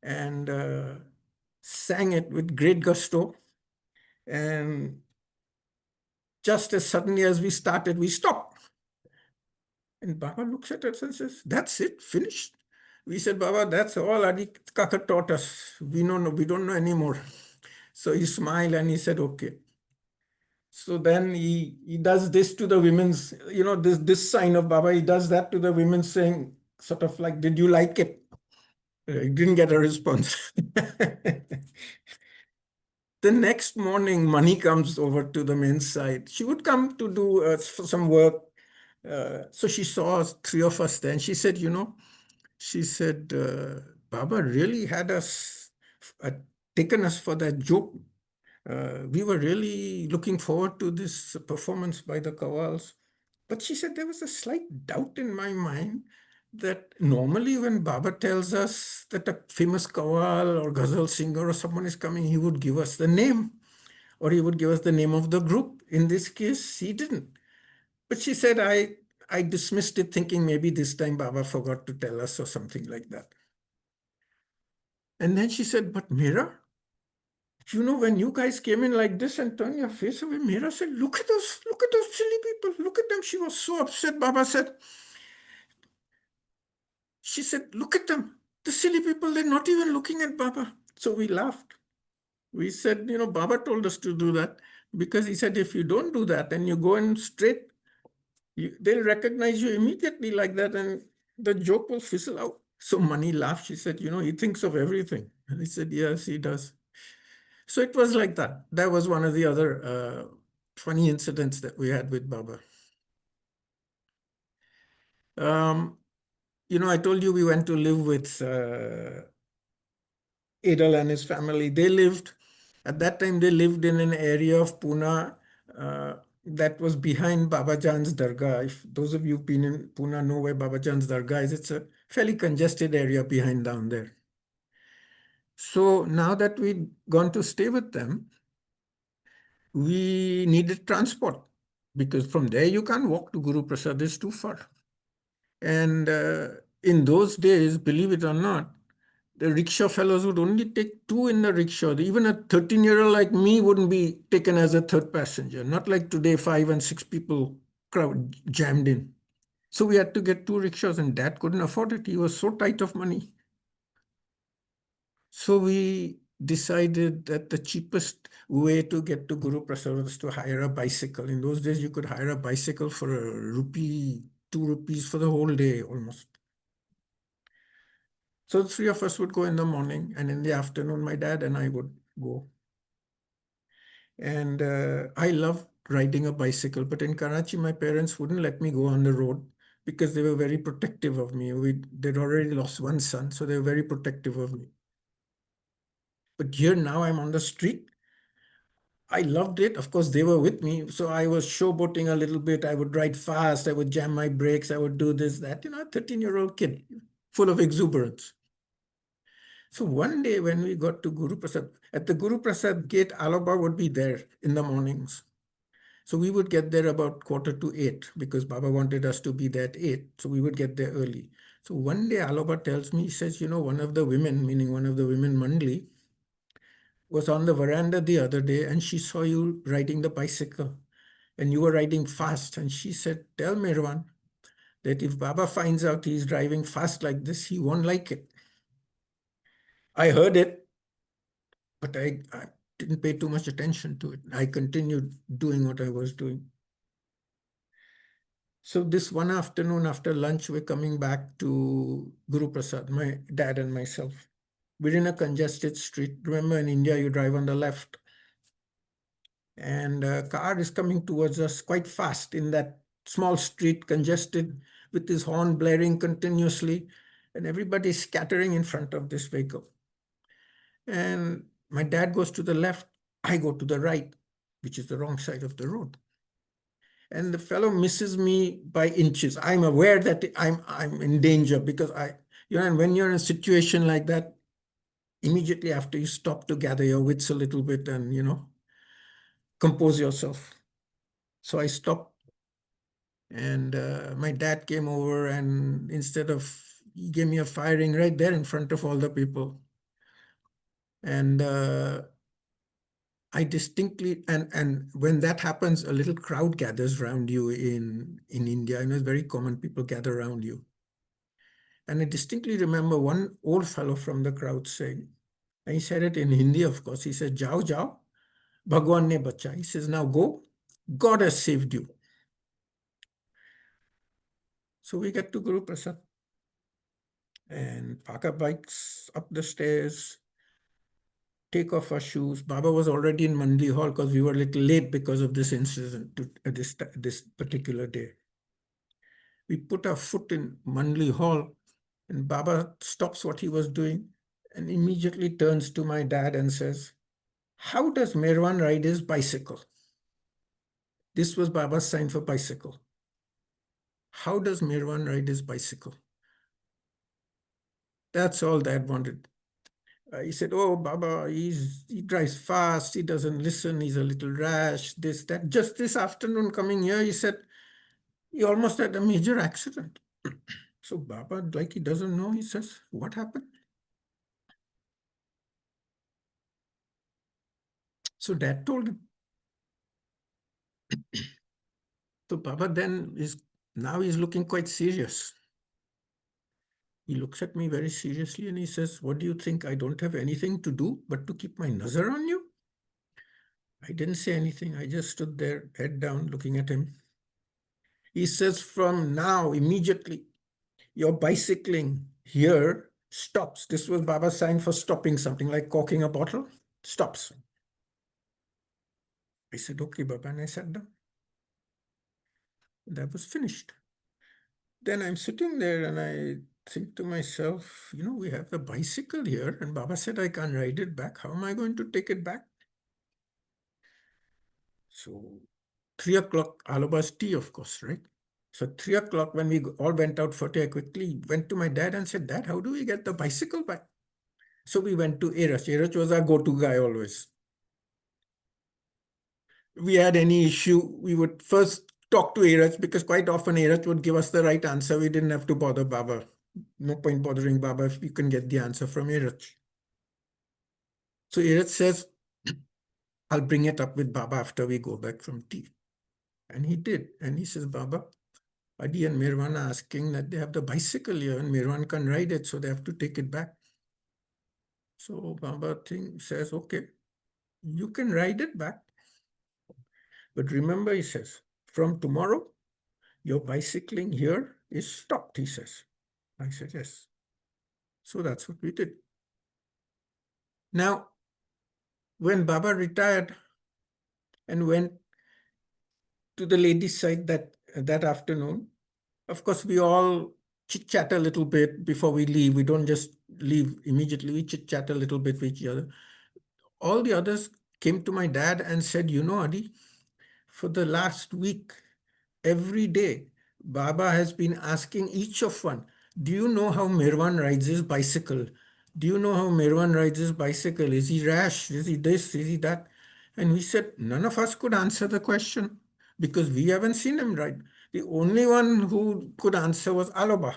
and sang it with great gusto. And just as suddenly as we started, we stopped. And Baba looks at us and says, that's it, finished. We said, Baba, that's all Adik Kaka taught us. We don't know anymore. So he smiled and he said, okay. So then he does this to the women's, this sign of Baba, he does that to the women saying, sort of like, did you like it? He didn't get a response. The next morning, Mani comes over to the men's side. She would come to do some work. So she saw three of us there, and she said, Baba really had us, taken us for that joke. We were really looking forward to this performance by the Kawals. But she said there was a slight doubt in my mind that normally when Baba tells us that a famous Kawal or Ghazal singer or someone is coming, he would give us the name or he would give us the name of the group. In this case, he didn't. But she said, I dismissed it thinking maybe this time Baba forgot to tell us or something like that. And then she said, but Mira, when you guys came in like this and turned your face away, Mira said, look at those silly people, look at them. She was so upset. Baba said, she said, look at them, the silly people, they're not even looking at Baba. So we laughed. We said, Baba told us to do that because he said, if you don't do that and you go in straight, they'll recognize you immediately like that. And the joke will fizzle out. So Mani laughed. She said, he thinks of everything. And I said, yes, he does. So it was like that. That was one of the other funny incidents that we had with Baba. Um, I told you we went to live with Adel and his family. At that time, they lived in an area of Pune that was behind Baba Jan's Dargah. If those of you who've been in Pune know where Baba Jan's Dargah is, it's a fairly congested area behind down there. So now that we'd gone to stay with them, we needed transport because from there you can't walk to Guru Prasad, it's too far. And in those days, believe it or not, the rickshaw fellows would only take two in the rickshaw. Even a 13-year-old like me wouldn't be taken as a third passenger, not like today, 5 and 6 people crowd jammed in. So we had to get two rickshaws, and Dad couldn't afford it. He was so tight of money. So we decided that the cheapest way to get to Guru Prasad was to hire a bicycle. In those days, you could hire a bicycle for a rupee, 2 rupees for the whole day almost. So the three of us would go in the morning, and in the afternoon, my dad and I would go. And I loved riding a bicycle, but in Karachi, my parents wouldn't let me go on the road because they were very protective of me. They'd already lost one son, so they were very protective of me. But here now I'm on the street. I loved it. Of course, they were with me. So I was showboating a little bit. I would ride fast. I would jam my brakes. I would do this, that, 13-year-old kid, full of exuberance. So one day when we got to Guru Prasad, at the Guru Prasad gate, Alaba would be there in the mornings. So we would get there about 7:45 because Baba wanted us to be there at 8. So we would get there early. So one day Alaba tells me, he says, one of the women, meaning one of the women Mandli, was on the veranda the other day and she saw you riding the bicycle and you were riding fast. And she said, tell Merwan that if Baba finds out he's driving fast like this, he won't like it. I heard it, but I didn't pay too much attention to it. I continued doing what I was doing. So this one afternoon after lunch, we're coming back to Guru Prasad, my dad and myself. We're in a congested street. Remember, in India, you drive on the left. And a car is coming towards us quite fast in that small street, congested, with his horn blaring continuously, and everybody scattering in front of this vehicle. And my dad goes to the left, I go to the right, which is the wrong side of the road. And the fellow misses me by inches. I'm aware that I'm in danger because and when you're in a situation like that, immediately after you stop to gather your wits a little bit and, compose yourself. So I stopped and my dad came over and he gave me a firing right there in front of all the people. And I distinctly, and when that happens, a little crowd gathers around you in India. It's very common, people gather around you. And I distinctly remember one old fellow from the crowd saying, and he said it in Hindi, of course, he said, Jao, jao, Bhagwan ne bacha. He says, now go, God has saved you. So we get to Guru Prasad and park our bikes up the stairs, take off our shoes. Baba was already in Mandi Hall because we were a little late because of this incident this particular day. We put our foot in Mandli Hall and Baba stops what he was doing and immediately turns to my dad and says, how does Merwan ride his bicycle? This was Baba's sign for bicycle. How does Merwan ride his bicycle? That's all Dad wanted. He said, oh, Baba, he drives fast. He doesn't listen. He's a little rash, this, that. Just this afternoon coming here, he said, he almost had a major accident. So Baba, like he doesn't know, he says, what happened? So Dad told him. So Baba then now he's looking quite serious. He looks at me very seriously and he says, what do you think? I don't have anything to do but to keep my nazar on you? I didn't say anything. I just stood there, head down, looking at him. He says, from now, immediately, your bicycling here stops. This was Baba's sign for stopping something, like corking a bottle, stops. I said, okay, Baba, and I sat down. That was finished. Then I'm sitting there and I think to myself, we have the bicycle here, and Baba said I can't ride it back. How am I going to take it back? So 3 o'clock, Alaba's tea, of course, right? So 3 o'clock, when we all went out for tea, I quickly went to my dad and said, Dad, how do we get the bicycle back? So we went to Erach. Erach was our go-to guy always. We had any issue, we would first talk to Erach, because quite often Erach would give us the right answer. We didn't have to bother Baba. No point bothering Baba if we can get the answer from Erach. So Erach says, I'll bring it up with Baba after we go back from tea. And he did. And he says, Baba, Adi and Merwan are asking that they have the bicycle here and Merwan can ride it, so they have to take it back. So Baba says, okay, you can ride it back. But remember, he says, from tomorrow, your bicycling here is stopped, he says. I said, yes. So that's what we did. Now, when Baba retired and went to the ladies' side that afternoon, of course, we all chit-chat a little bit before we leave. We don't just leave immediately. We chit-chat a little bit with each other. All the others came to my dad and said, Adi, for the last week, every day, Baba has been asking each of one, do you know how Merwan rides his bicycle? Do you know how Merwan rides his bicycle? Is he rash? Is he this? Is he that? And we said, none of us could answer the question because we haven't seen him ride. The only one who could answer was Aloba.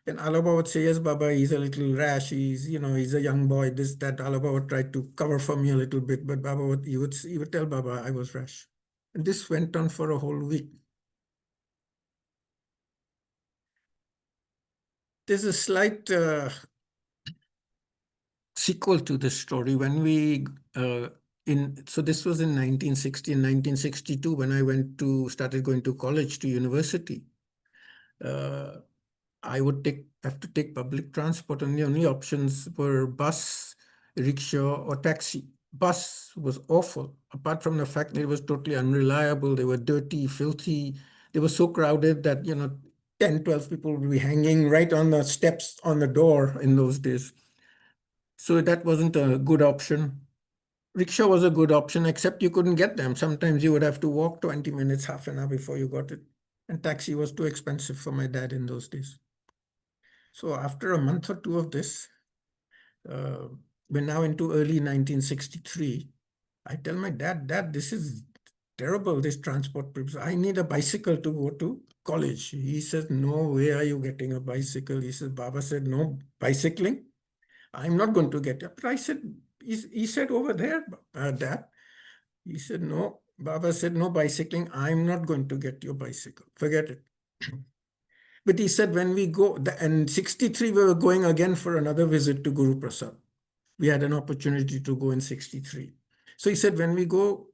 And Alaba would say, yes, Baba, he's a little rash. He's a young boy, this, that. Alaba would try to cover for me a little bit, but he would tell Baba I was rash. And this went on for a whole week. There's a slight sequel to this story. When we, so this was in 1960 and 1962, when I started going to college, to university. Uh, I would have to take public transport, and the only options were bus, rickshaw, or taxi. Bus was awful, apart from the fact that it was totally unreliable. They were dirty, filthy. They were so crowded that, 10, 12 people would be hanging right on the steps on the door in those days. So that wasn't a good option. Rickshaw was a good option, except you couldn't get them. Sometimes you would have to walk 20 minutes, half an hour before you got it. And taxi was too expensive for my dad in those days. So after a month or two of this, uh, we're now into early 1963. I tell my dad, Dad, this is terrible, this transport trips. I need a bicycle to go to college. He says, no way are you getting a bicycle. He says, Baba said, no bicycling. I'm not going to get it. But I said, he said over there, Dad. He said, no. Baba said, no bicycling. I'm not going to get your bicycle. Forget it. But he said, when we go, and 63, we were going again for another visit to Guru Prasad. We had an opportunity to go in 63. So he said, when we go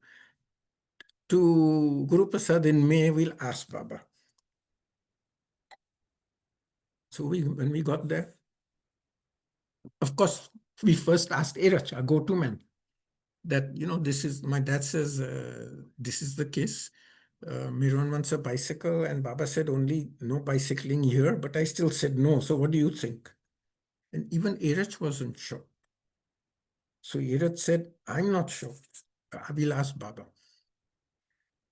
to Guru Prasad in May, we'll ask Baba. So when we got there, of course, we first asked Erach, our go-to man, that, my dad says, this is the case. Miron wants a bicycle, and Baba said only no bicycling here, but I still said no. So what do you think? And even Erach wasn't sure. So Erach said, I'm not sure. I will ask Baba.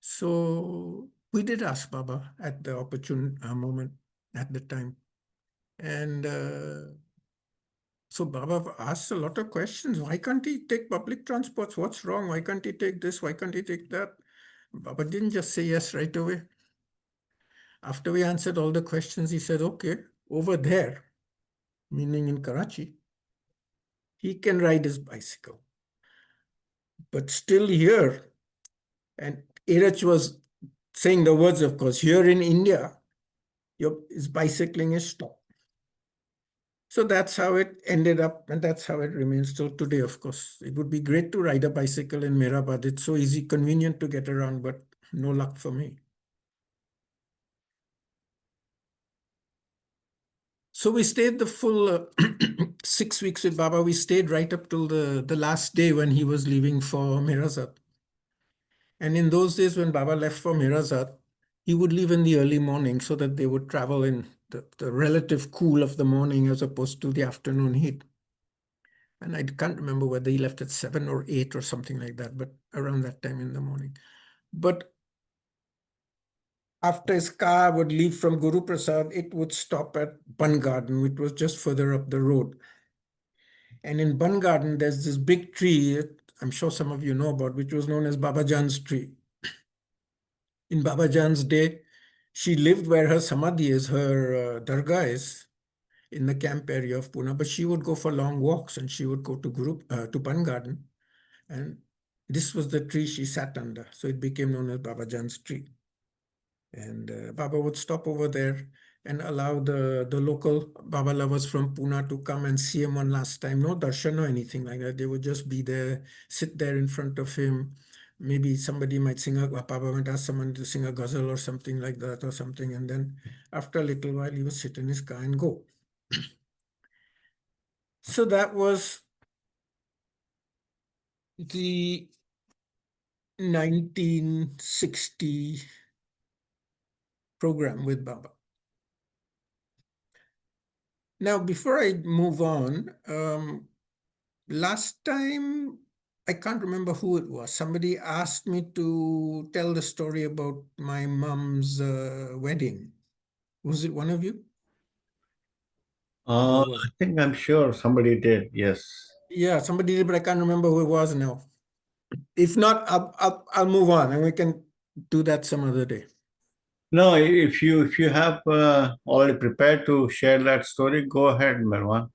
So we did ask Baba at the opportune moment at the time. And so Baba asked a lot of questions. Why can't he take public transports? What's wrong? Why can't he take this? Why can't he take that? Baba didn't just say yes right away. After we answered all the questions, he said, okay, over there, meaning in Karachi, he can ride his bicycle. But still here, and Iraj was saying the words, of course, here in India, his bicycling is stopped. So that's how it ended up, and that's how it remains till today, of course. It would be great to ride a bicycle in Mehrabad. It's so easy, convenient to get around, but no luck for me. So we stayed the full 6 weeks with Baba. We stayed right up till the last day when he was leaving for Mirazat. And in those days when Baba left for Mirazat, he would leave in the early morning so that they would travel in the relative cool of the morning as opposed to the afternoon heat. And I can't remember whether he left at 7 or 8 or something like that, but around that time in the morning. But after his car would leave from Guru Prasad, it would stop at Bun Garden, which was just further up the road. And in Bun Garden, there's this big tree that I'm sure some of you know about, which was known as Baba Jan's tree. In Baba Jan's day, she lived where her samadhi is, her dargah is, in the camp area of Pune, but she would go for long walks and she would go to Bun Garden. And this was the tree she sat under. So it became known as Baba Jan's tree. And Baba would stop over there and allow the local Baba lovers from Pune to come and see him one last time. No darshan or anything like that. They would just be there, sit there in front of him. Maybe somebody might Baba might ask someone to sing a ghazal or something like that or something. And then after a little while, he would sit in his car and go. So that was the 1960 program with Baba. Now, before I move on, last time, I can't remember who it was. Somebody asked me to tell the story about my mom's wedding. Was it one of you? Or was I think I'm sure somebody did. Yes. Yeah, somebody did, but I can't remember who it was now. If not, I'll move on and we can do that some other day. No, if you have already prepared to share that story, go ahead, Merwan.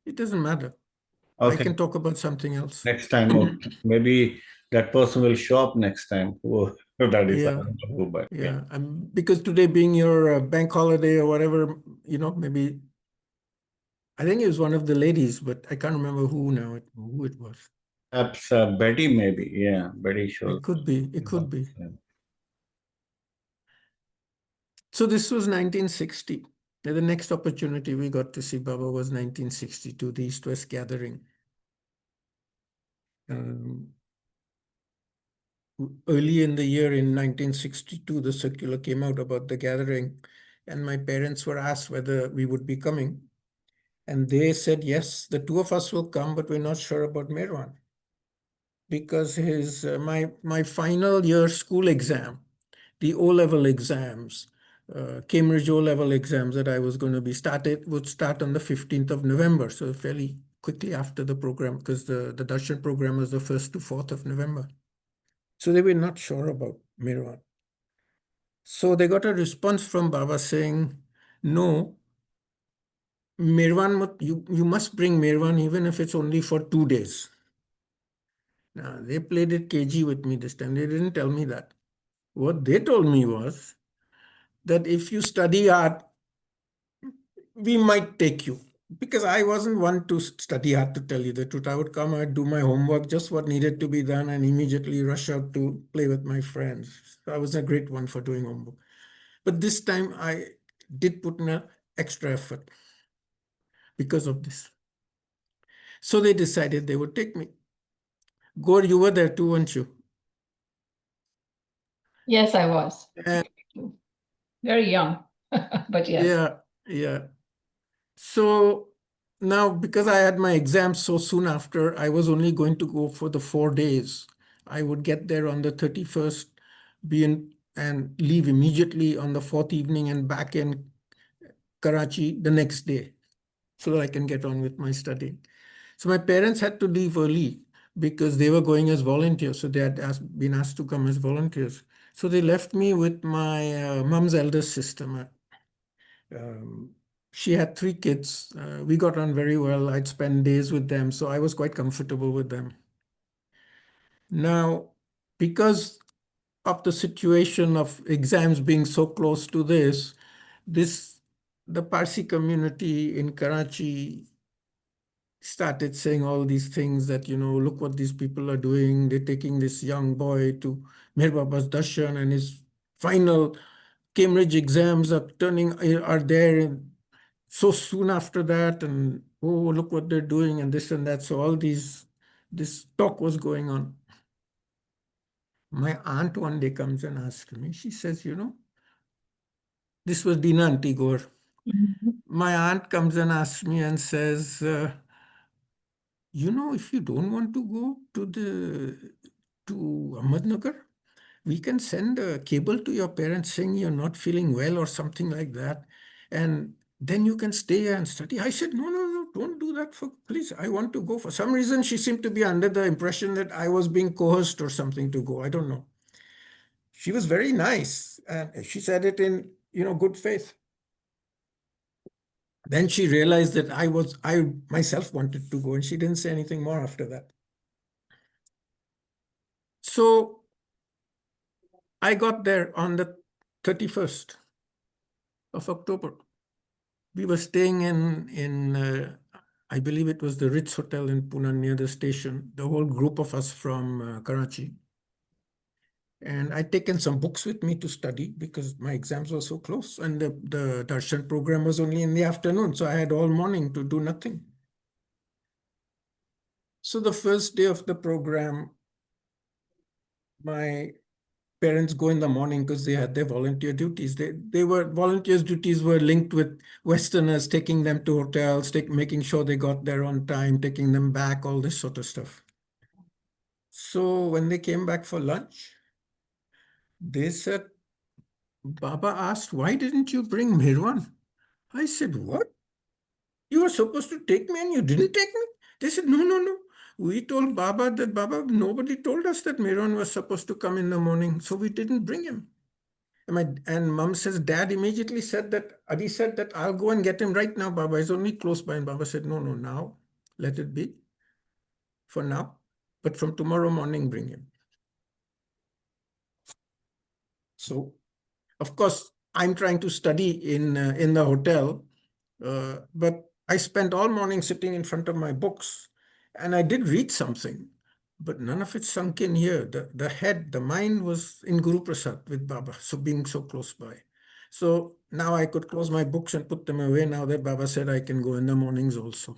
It doesn't matter. I Okay, can talk about something else. next time. Okay. Maybe that person will show up next time. Who that is, I Yeah, don't know who, but yeah. yeah. Because today being your bank holiday or whatever, maybe I think it was one of the ladies, but I can't remember who now, who it was. Perhaps Betty, maybe. Yeah, Betty shows. It could be, it could be. Yeah. So this was 1960. The next opportunity we got to see Baba was 1962, the East-West Gathering. Um, Early in the year in 1962, the circular came out about the gathering, and my parents were asked whether we would be coming. And they said, yes, the two of us will come, but we're not sure about Merwan. Because my final year school exam, the O-level exams, Cambridge O-level exams that I was going to be started would start on the 15th of November, so fairly quickly after the program, because the Darshan program was the 1st to 4th of November. So they were not sure about Mirwan. So they got a response from Baba saying, no, Mirwan, you must bring Mirwan even if it's only for 2 days. Now, they played it cagey with me this time. They didn't tell me that. What they told me was that if you study art, we might take you. Because I wasn't one to study hard, to tell you the truth. I would come, I'd do my homework, just what needed to be done, and immediately rush out to play with my friends. So I was a great one for doing homework. But this time I did put in an extra effort because of this. So they decided they would take me. Gaur, you were there too, weren't you? Yes, I was. Uh, Very young, but yes. yeah, yeah. So now, because I had my exams so soon after, I was only going to go for the 4 days. I would get there on the 31st, be in and leave immediately on the fourth evening and back in Karachi the next day so that I can get on with my studying. So my parents had to leave early because they were going as volunteers. So they had been asked to come as volunteers. So they left me with my mom's eldest sister. Um, she had 3 kids. We got on very well. I'd spend days with them, so I was quite comfortable with them. Now, because of the situation of exams being so close to this the Parsi community in Karachi started saying all these things that, look what these people are doing. They're taking this young boy to Mir Baba's darshan, and his final Cambridge exams are there. so soon after that, and oh, look what they're doing, and this and that. So all this talk was going on. My aunt one day comes and asks me, she says, this was Dina Antigor. Mhm. My aunt comes and asks me and says, if you don't want to go to Ahmednagar, we can send a cable to your parents saying you're not feeling well or something like that. And then you can stay here and study. I said, no, no, no, don't do that, please. I want to go. For some reason, she seemed to be under the impression that I was being coerced or something to go. I don't know. She was very nice, and she said it in, good faith. Then she realized that I myself wanted to go, and she didn't say anything more after that. So I got there on the 31st of October. We were staying in I believe it was the Ritz Hotel in Pune near the station, the whole group of us from Karachi. And I'd taken some books with me to study because my exams were so close, and the darshan program was only in the afternoon. So I had all morning to do nothing. So the first day of the program, my parents go in the morning because they had their volunteer duties. They were volunteers' duties were linked with Westerners, taking them to hotels, making sure they got there on time, taking them back, all this sort of stuff. So when they came back for lunch, they said, Baba asked, why didn't you bring Mirwan? I said, what? You were supposed to take me and you didn't take me? They said, no, no, no. We told Baba that nobody told us that Mirwan was supposed to come in the morning, so we didn't bring him. And mom says, Dad immediately said that, Adi said that I'll go and get him right now, Baba. He's only close by. And Baba said, no, no, now let it be for now. But from tomorrow morning, bring him. So, of course, I'm trying to study in the hotel, but I spent all morning sitting in front of my books, and I did read something, but none of it sunk in here. The mind was in Guru Prasad with Baba, so being so close by. So now I could close my books and put them away now that Baba said I can go in the mornings also.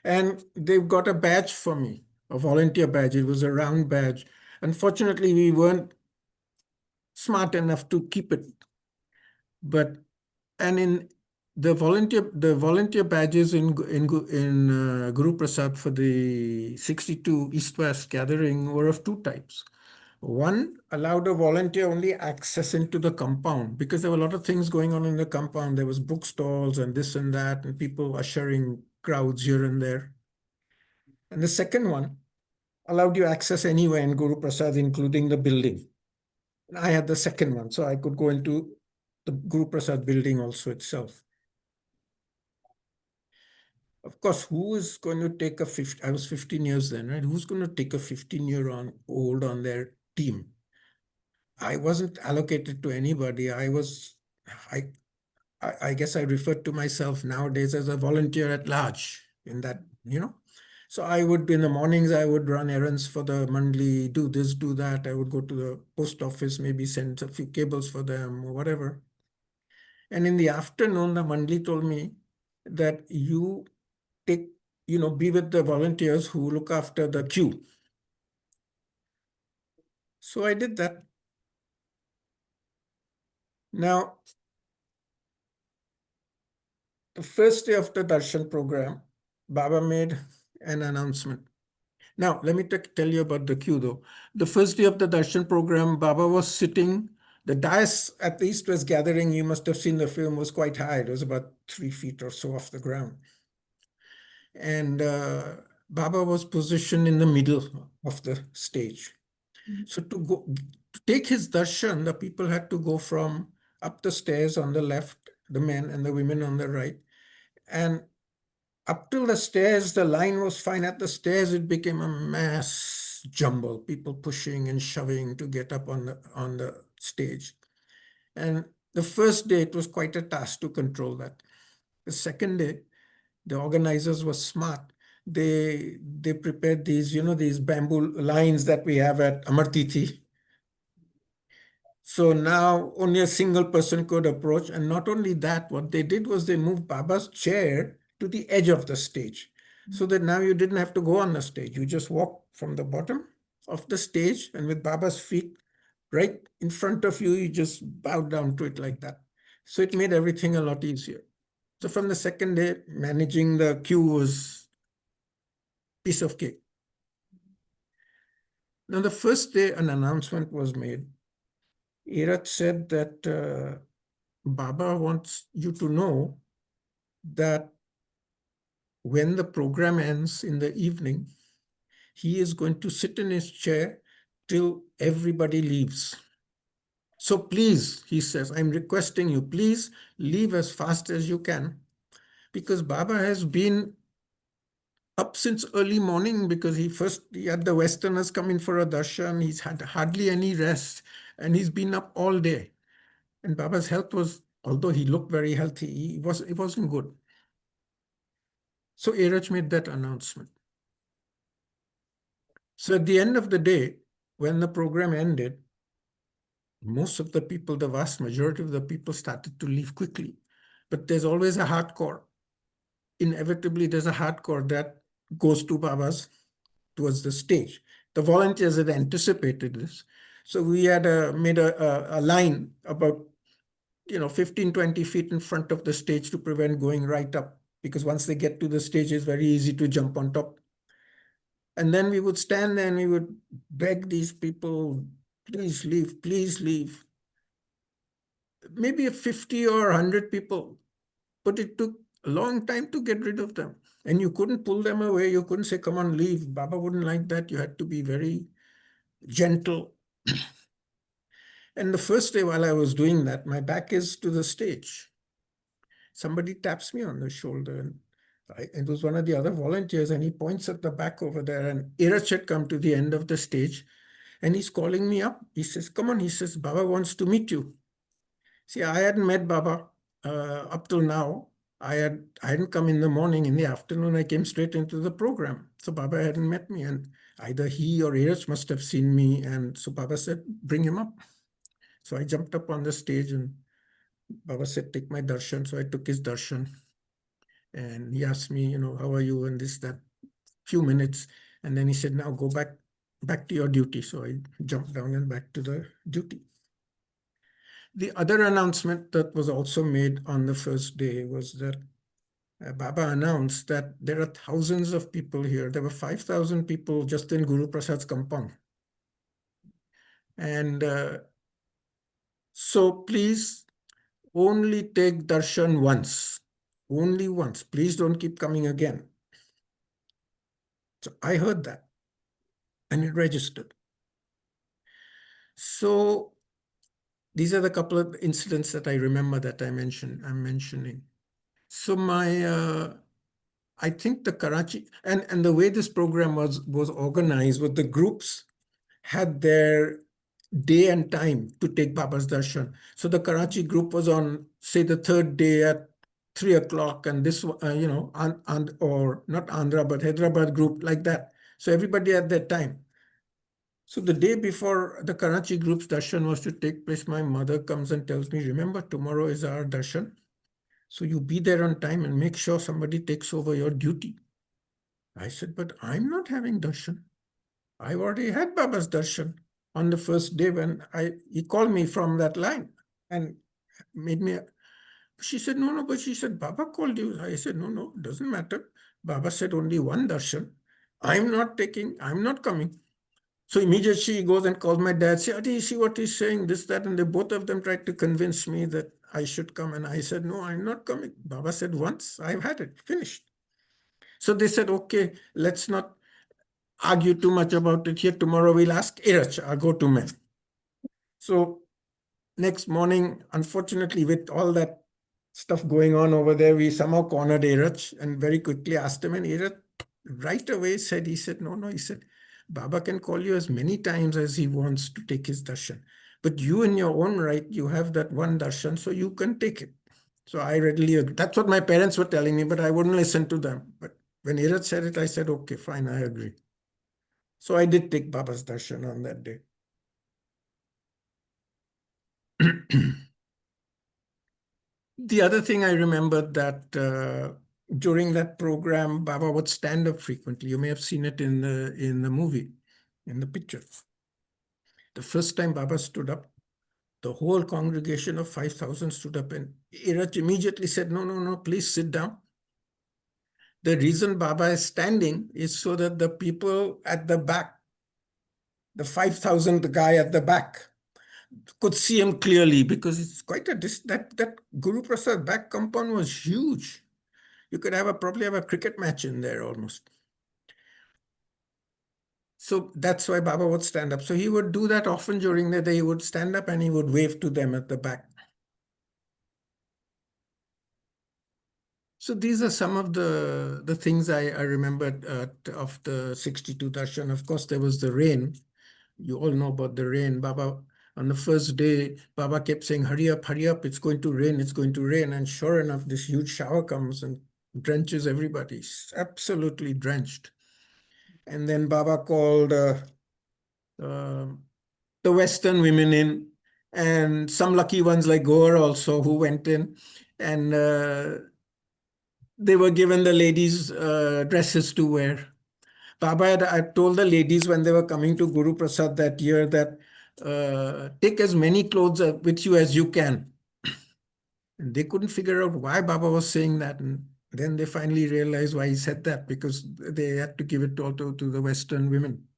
And they've got a badge for me, a volunteer badge. It was a round badge. Unfortunately, we weren't smart enough to keep it. But and in the volunteer badges in Guru Prasad for the 62 East West gathering were of two types. One allowed a volunteer only access into the compound because there were a lot of things going on in the compound. There was bookstalls and this and that, and people ushering crowds here and there. And the second one allowed you access anywhere in Guru Prasad, including the building. And I had the second one, so I could go into the Guru Prasad building also itself. Of course, who is going to take I was 15 years then, right? Who's going to take a 15-year-old on their team? I wasn't allocated to anybody. I, I guess I referred to myself nowadays as a volunteer at large in that. So I would, in the mornings, I would run errands for the Mandli, do this, do that. I would go to the post office, maybe send a few cables for them or whatever. And in the afternoon, the Mandli told me that you take, be with the volunteers who look after the queue. So I did that. Now, the first day of the darshan program, Baba made an announcement. Now, let me tell you about the queue though. The first day of the darshan program, Baba was sitting, the dais at the East West gathering, you must have seen the film, was quite high. It was about 3 feet or so off the ground. And Baba was positioned in the middle of the stage. So to take his darshan, the people had to go from up the stairs on the left, the men and the women on the right. And up till the stairs, the line was fine. At the stairs, it became a mass jumble, people pushing and shoving to get up on the stage. And the first day, it was quite a task to control that. The second day, the organizers were smart. They prepared these bamboo lines that we have at Amartithi. So now only a single person could approach. And not only that, what they did was they moved Baba's chair to the edge of the stage. So that now you didn't have to go on the stage. You just walk from the bottom of the stage, and with Baba's feet right in front of you, you just bow down to it like that. So it made everything a lot easier. So from the second day, managing the queue was piece of cake. Now, the first day an announcement was made. Irat said that Baba wants you to know that when the program ends in the evening, he is going to sit in his chair till everybody leaves. So please, he says, I'm requesting you, please leave as fast as you can, because Baba has been up since early morning, because he had the Westerners come in for a darshan. He's had hardly any rest, and he's been up all day. And Baba's health was, although he looked very healthy, it wasn't good. So Iraj made that announcement. So at the end of the day, when the program ended, most of the people, the vast majority of the people, started to leave quickly. But there's always a hardcore. Inevitably, there's a hardcore that goes to Baba's towards the stage. The volunteers had anticipated this. So we had made a line about 15, 20 feet in front of the stage to prevent going right up, because once they get to the stage, it's very easy to jump on top. And then we would stand there and we would beg these people, please leave, please leave. Maybe 50 or 100 people, but it took a long time to get rid of them. And you couldn't pull them away. You couldn't say, come on, leave. Baba wouldn't like that. You had to be very gentle. And the first day while I was doing that, my back is to the stage. Somebody taps me on the shoulder, and it was one of the other volunteers, and he points at the back over there, and Iraj had come to the end of the stage, and he's calling me up. He says, come on, he says, Baba wants to meet you. See, I hadn't met Baba up till now. I hadn't come in the morning. In the afternoon, I came straight into the program. So Baba hadn't met me, and either he or Iraj must have seen me. And so Baba said, bring him up. So I jumped up on the stage, and Baba said, take my darshan. So I took his darshan. And he asked me, how are you? And this, that, few minutes. And then he said, now go back to your duty. So I jumped down and back to the duty. The other announcement that was also made on the first day was that Baba announced that there are thousands of people here. There were 5,000 people just in Guru Prasad's compound. And so please only take darshan once, only once. Please don't keep coming again. So I heard that and it registered. So these are the couple of incidents that I remember that I'm mentioning. So I think the Karachi, and the way this program was organized was the groups had their day and time to take Baba's darshan. So the Karachi group was on, say, the third day at 3 o'clock, and this, or not Andhra, but Hyderabad group, like that. So everybody had their time. So the day before the Karachi group's darshan was to take place, my mother comes and tells me, remember, tomorrow is our darshan. So you be there on time and make sure somebody takes over your duty. I said, but I'm not having darshan. I already had Baba's darshan on the first day when he called me from that line and made me. She said, no, but she said, Baba called you. I said, no, doesn't matter. Baba said only one darshan. I'm not coming. So immediately she goes and calls my dad, say, you see what he's saying, this, that, and they both of them tried to convince me that I should come. And I said, no, I'm not coming. Baba said once, I've had it, finished. So they said, okay, let's not argue too much about it here. Tomorrow we'll ask Iraj, our go-to man. So next morning, unfortunately, with all that stuff going on over there, we somehow cornered Iraj and very quickly asked him. And Iraj right away said, he said, no, he said, Baba can call you as many times as he wants to take his darshan. But you in your own right, you have that one darshan, so you can take it. So I readily agree. That's what my parents were telling me, but I wouldn't listen to them. But when Iraj said it, I said, okay, fine, I agree. So I did take Baba's darshan on that day. The other thing I remembered that during that program, Baba would stand up frequently. You may have seen it in the movie, in the picture. The first time Baba stood up, the whole congregation of 5,000 stood up, and Iraj immediately said, "No, no, no, please sit down." The reason Baba is standing is so that the people at the back, the 5,000 guy at the back, could see him clearly, because it's quite a that Guru Prasad back compound was huge. You could probably have a cricket match in there almost. So that's why Baba would stand up. So he would do that often during the day. He would stand up and he would wave to them at the back. So these are some of the things I remembered of the 62 darshan. Of course, there was the rain. You all know about the rain. Baba, on the first day, Baba kept saying, hurry up, it's going to rain, it's going to rain. And sure enough, this huge shower comes and drenches everybody, absolutely drenched. And then Baba called the Western women in, and some lucky ones like Gaur also, who went in, and they were given the ladies' dresses to wear. Baba I told the ladies when they were coming to Guru Prasad that year that take as many clothes with you as you can. And they couldn't figure out why Baba was saying that. And then they finally realized why he said that, because they had to give it to the Western women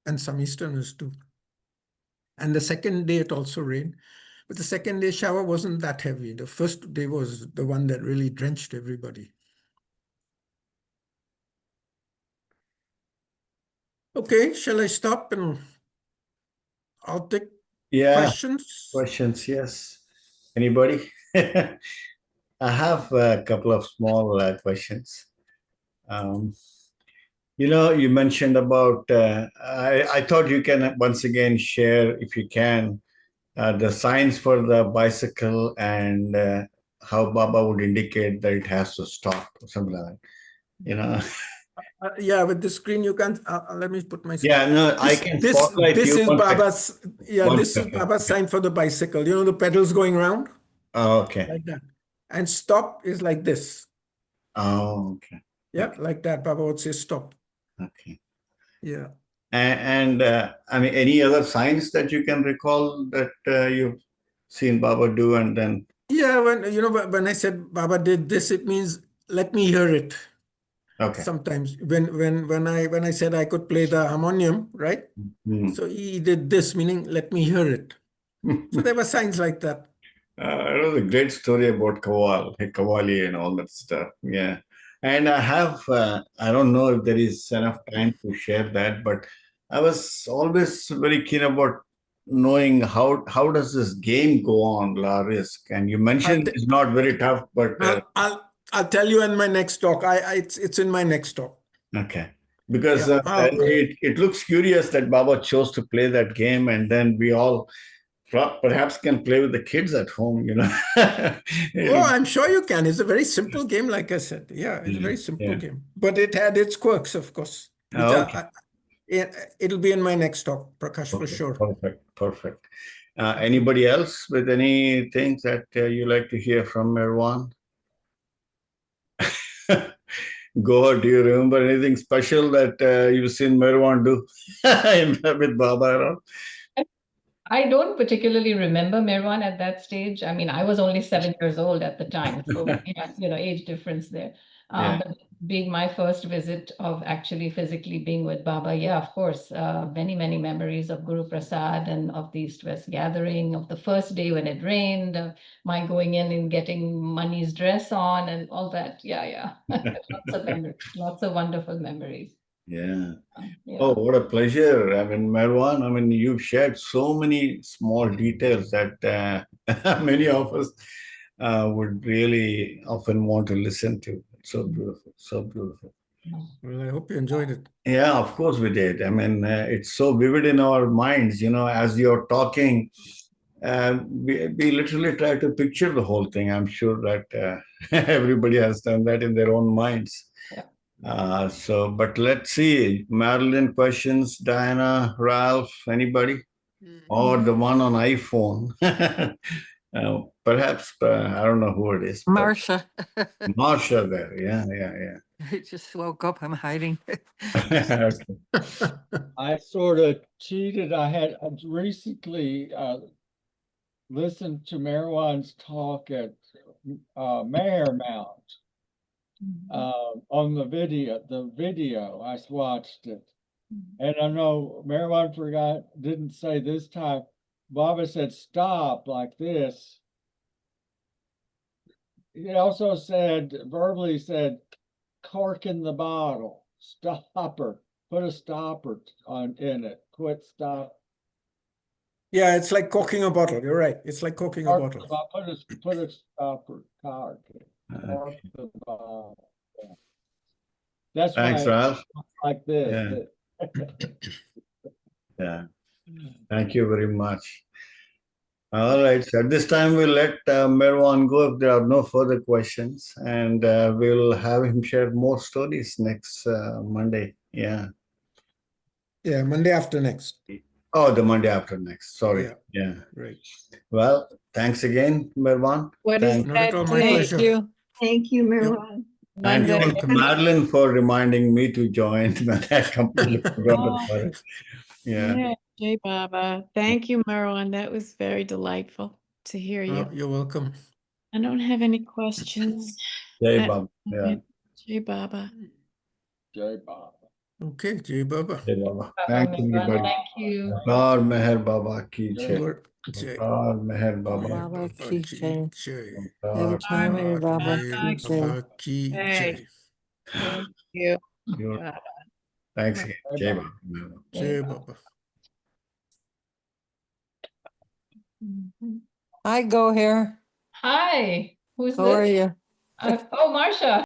and some Easterners too. And the second day it also rained. But the second day shower wasn't that heavy. The first day was the one that really drenched everybody. Okay, shall I stop and I'll take questions? Questions, yes. Anybody? I have a couple of small questions. You mentioned about, I thought you can once again share, if you can, the signs for the bicycle and how Baba would indicate that it has to stop or something like that. Yeah, with the screen you can't. Let me put my screen. Yeah, no, I can spotlight this you. is Baba's. Yeah, One this is second. Baba's sign for the bicycle. You know the pedals going round Oh, okay. like that, and stop is like this. Oh, okay. Yeah, Okay. like that. Baba would say stop. Okay. Yeah. And I mean, any other signs that you can recall that you've seen Baba do, and then Yeah, when I said Baba did this, it means let me hear it. okay. Sometimes when I said I could play the harmonium, right? So he did this, meaning let me hear it. So there were signs like that. It was a great story about Kawali and all that stuff. Yeah. And I have, I don't know if there is enough time to share that, but I was always very keen about knowing how does this game go on, La Risk? And you I'll, mentioned t- it's not very tough, but I'll tell you in my next talk. It's in my next talk. okay. Because Yeah. it looks curious that Baba chose to play that game, and then we all perhaps can play with the kids at home. Oh, I'm sure you can. It's a very simple game, like I said. Yeah, it's a Yeah, very simple yeah. game. But it had its quirks, of course, which Okay. it'll be in my next talk, Prakash, for Okay. sure. Perfect. Anybody else with any things that you like to hear from Merwan? Go, do you remember anything special that you've seen Merwan do with Baba around? I don't particularly remember Merwan at that stage. I mean, I was only 7 years old at the time, so yeah, age difference there. Yeah. But being my first visit of actually physically being with Baba, yeah, of course, many, many memories of Guru Prasad and of the East-West gathering, of the first day when it rained, my going in and getting Mani's dress on and all that. Yeah, yeah. Lots of memories, lots of wonderful memories. Yeah. Yeah. Oh, what a pleasure. I mean, Merwan, you've shared so many small details that many of us would really often want to listen to. So beautiful, so beautiful. Well, I hope you enjoyed it. Yeah, of course we did. It's so vivid in our minds, as you're talking, we literally try to picture the whole thing. I'm sure that everybody has done that in their own minds. Yeah. But let's see. Marilyn questions, Diana, Ralph, anybody? or the one on iPhone. Perhaps I don't know who it is. But Marcia. Marsha there. Yeah. I just woke up. I'm hiding. Okay. I sort of cheated. I recently listened to Merwan's talk at Mayor Mount on the video. I watched it. And I know Merwan didn't say this time. Baba said stop like this. He also verbally said, cork in the bottle, stopper, put a stopper in it, quit, stop. Yeah, it's like corking a bottle. You're right. It's like corking a Cork bottle. the bottle, put a stopper, cork the bottle. Yeah. That's Thanks, why Ralph. like this. Yeah. Thank you very much. All right. So at this time, we'll let Merwan go if there are no further questions, and we'll have him share more stories next Monday. Yeah. Yeah, Monday after next. Oh, the Monday after next. Sorry. Yeah. Yeah. Right. Well, thanks again, Merwan. What is Thanks. Not at that all. My date? pleasure. you. Thank you, Merwan. And You're Monday. thanks to welcome. Madeline for reminding me to join. I completely forgot about it. Yeah. Yeah, Jay Baba. Thank you, Merwan. That was very delightful to hear you. You're welcome. I don't have any questions. Jai That- Baba. Yeah. Jay Baba. Jai Baba. Okay, Jai Baba. Jai Baba. Baba, Thank you, Merwan, everybody. thank you. Aukar Meher Baba ki Jai jai. Lord Jai. Aukar Meher Baba. Baba ki Ki jai. Jai. Every Aukar time I hear Baba Meher ki jai. Baba Ki Hey. Jai. Thank you. You're- Baba. Thanks again. Jai Jai Baba. Baba. Jai Baba. Mhm. Hi, go here. Hi, who's How are this? you? Oh, Marsha.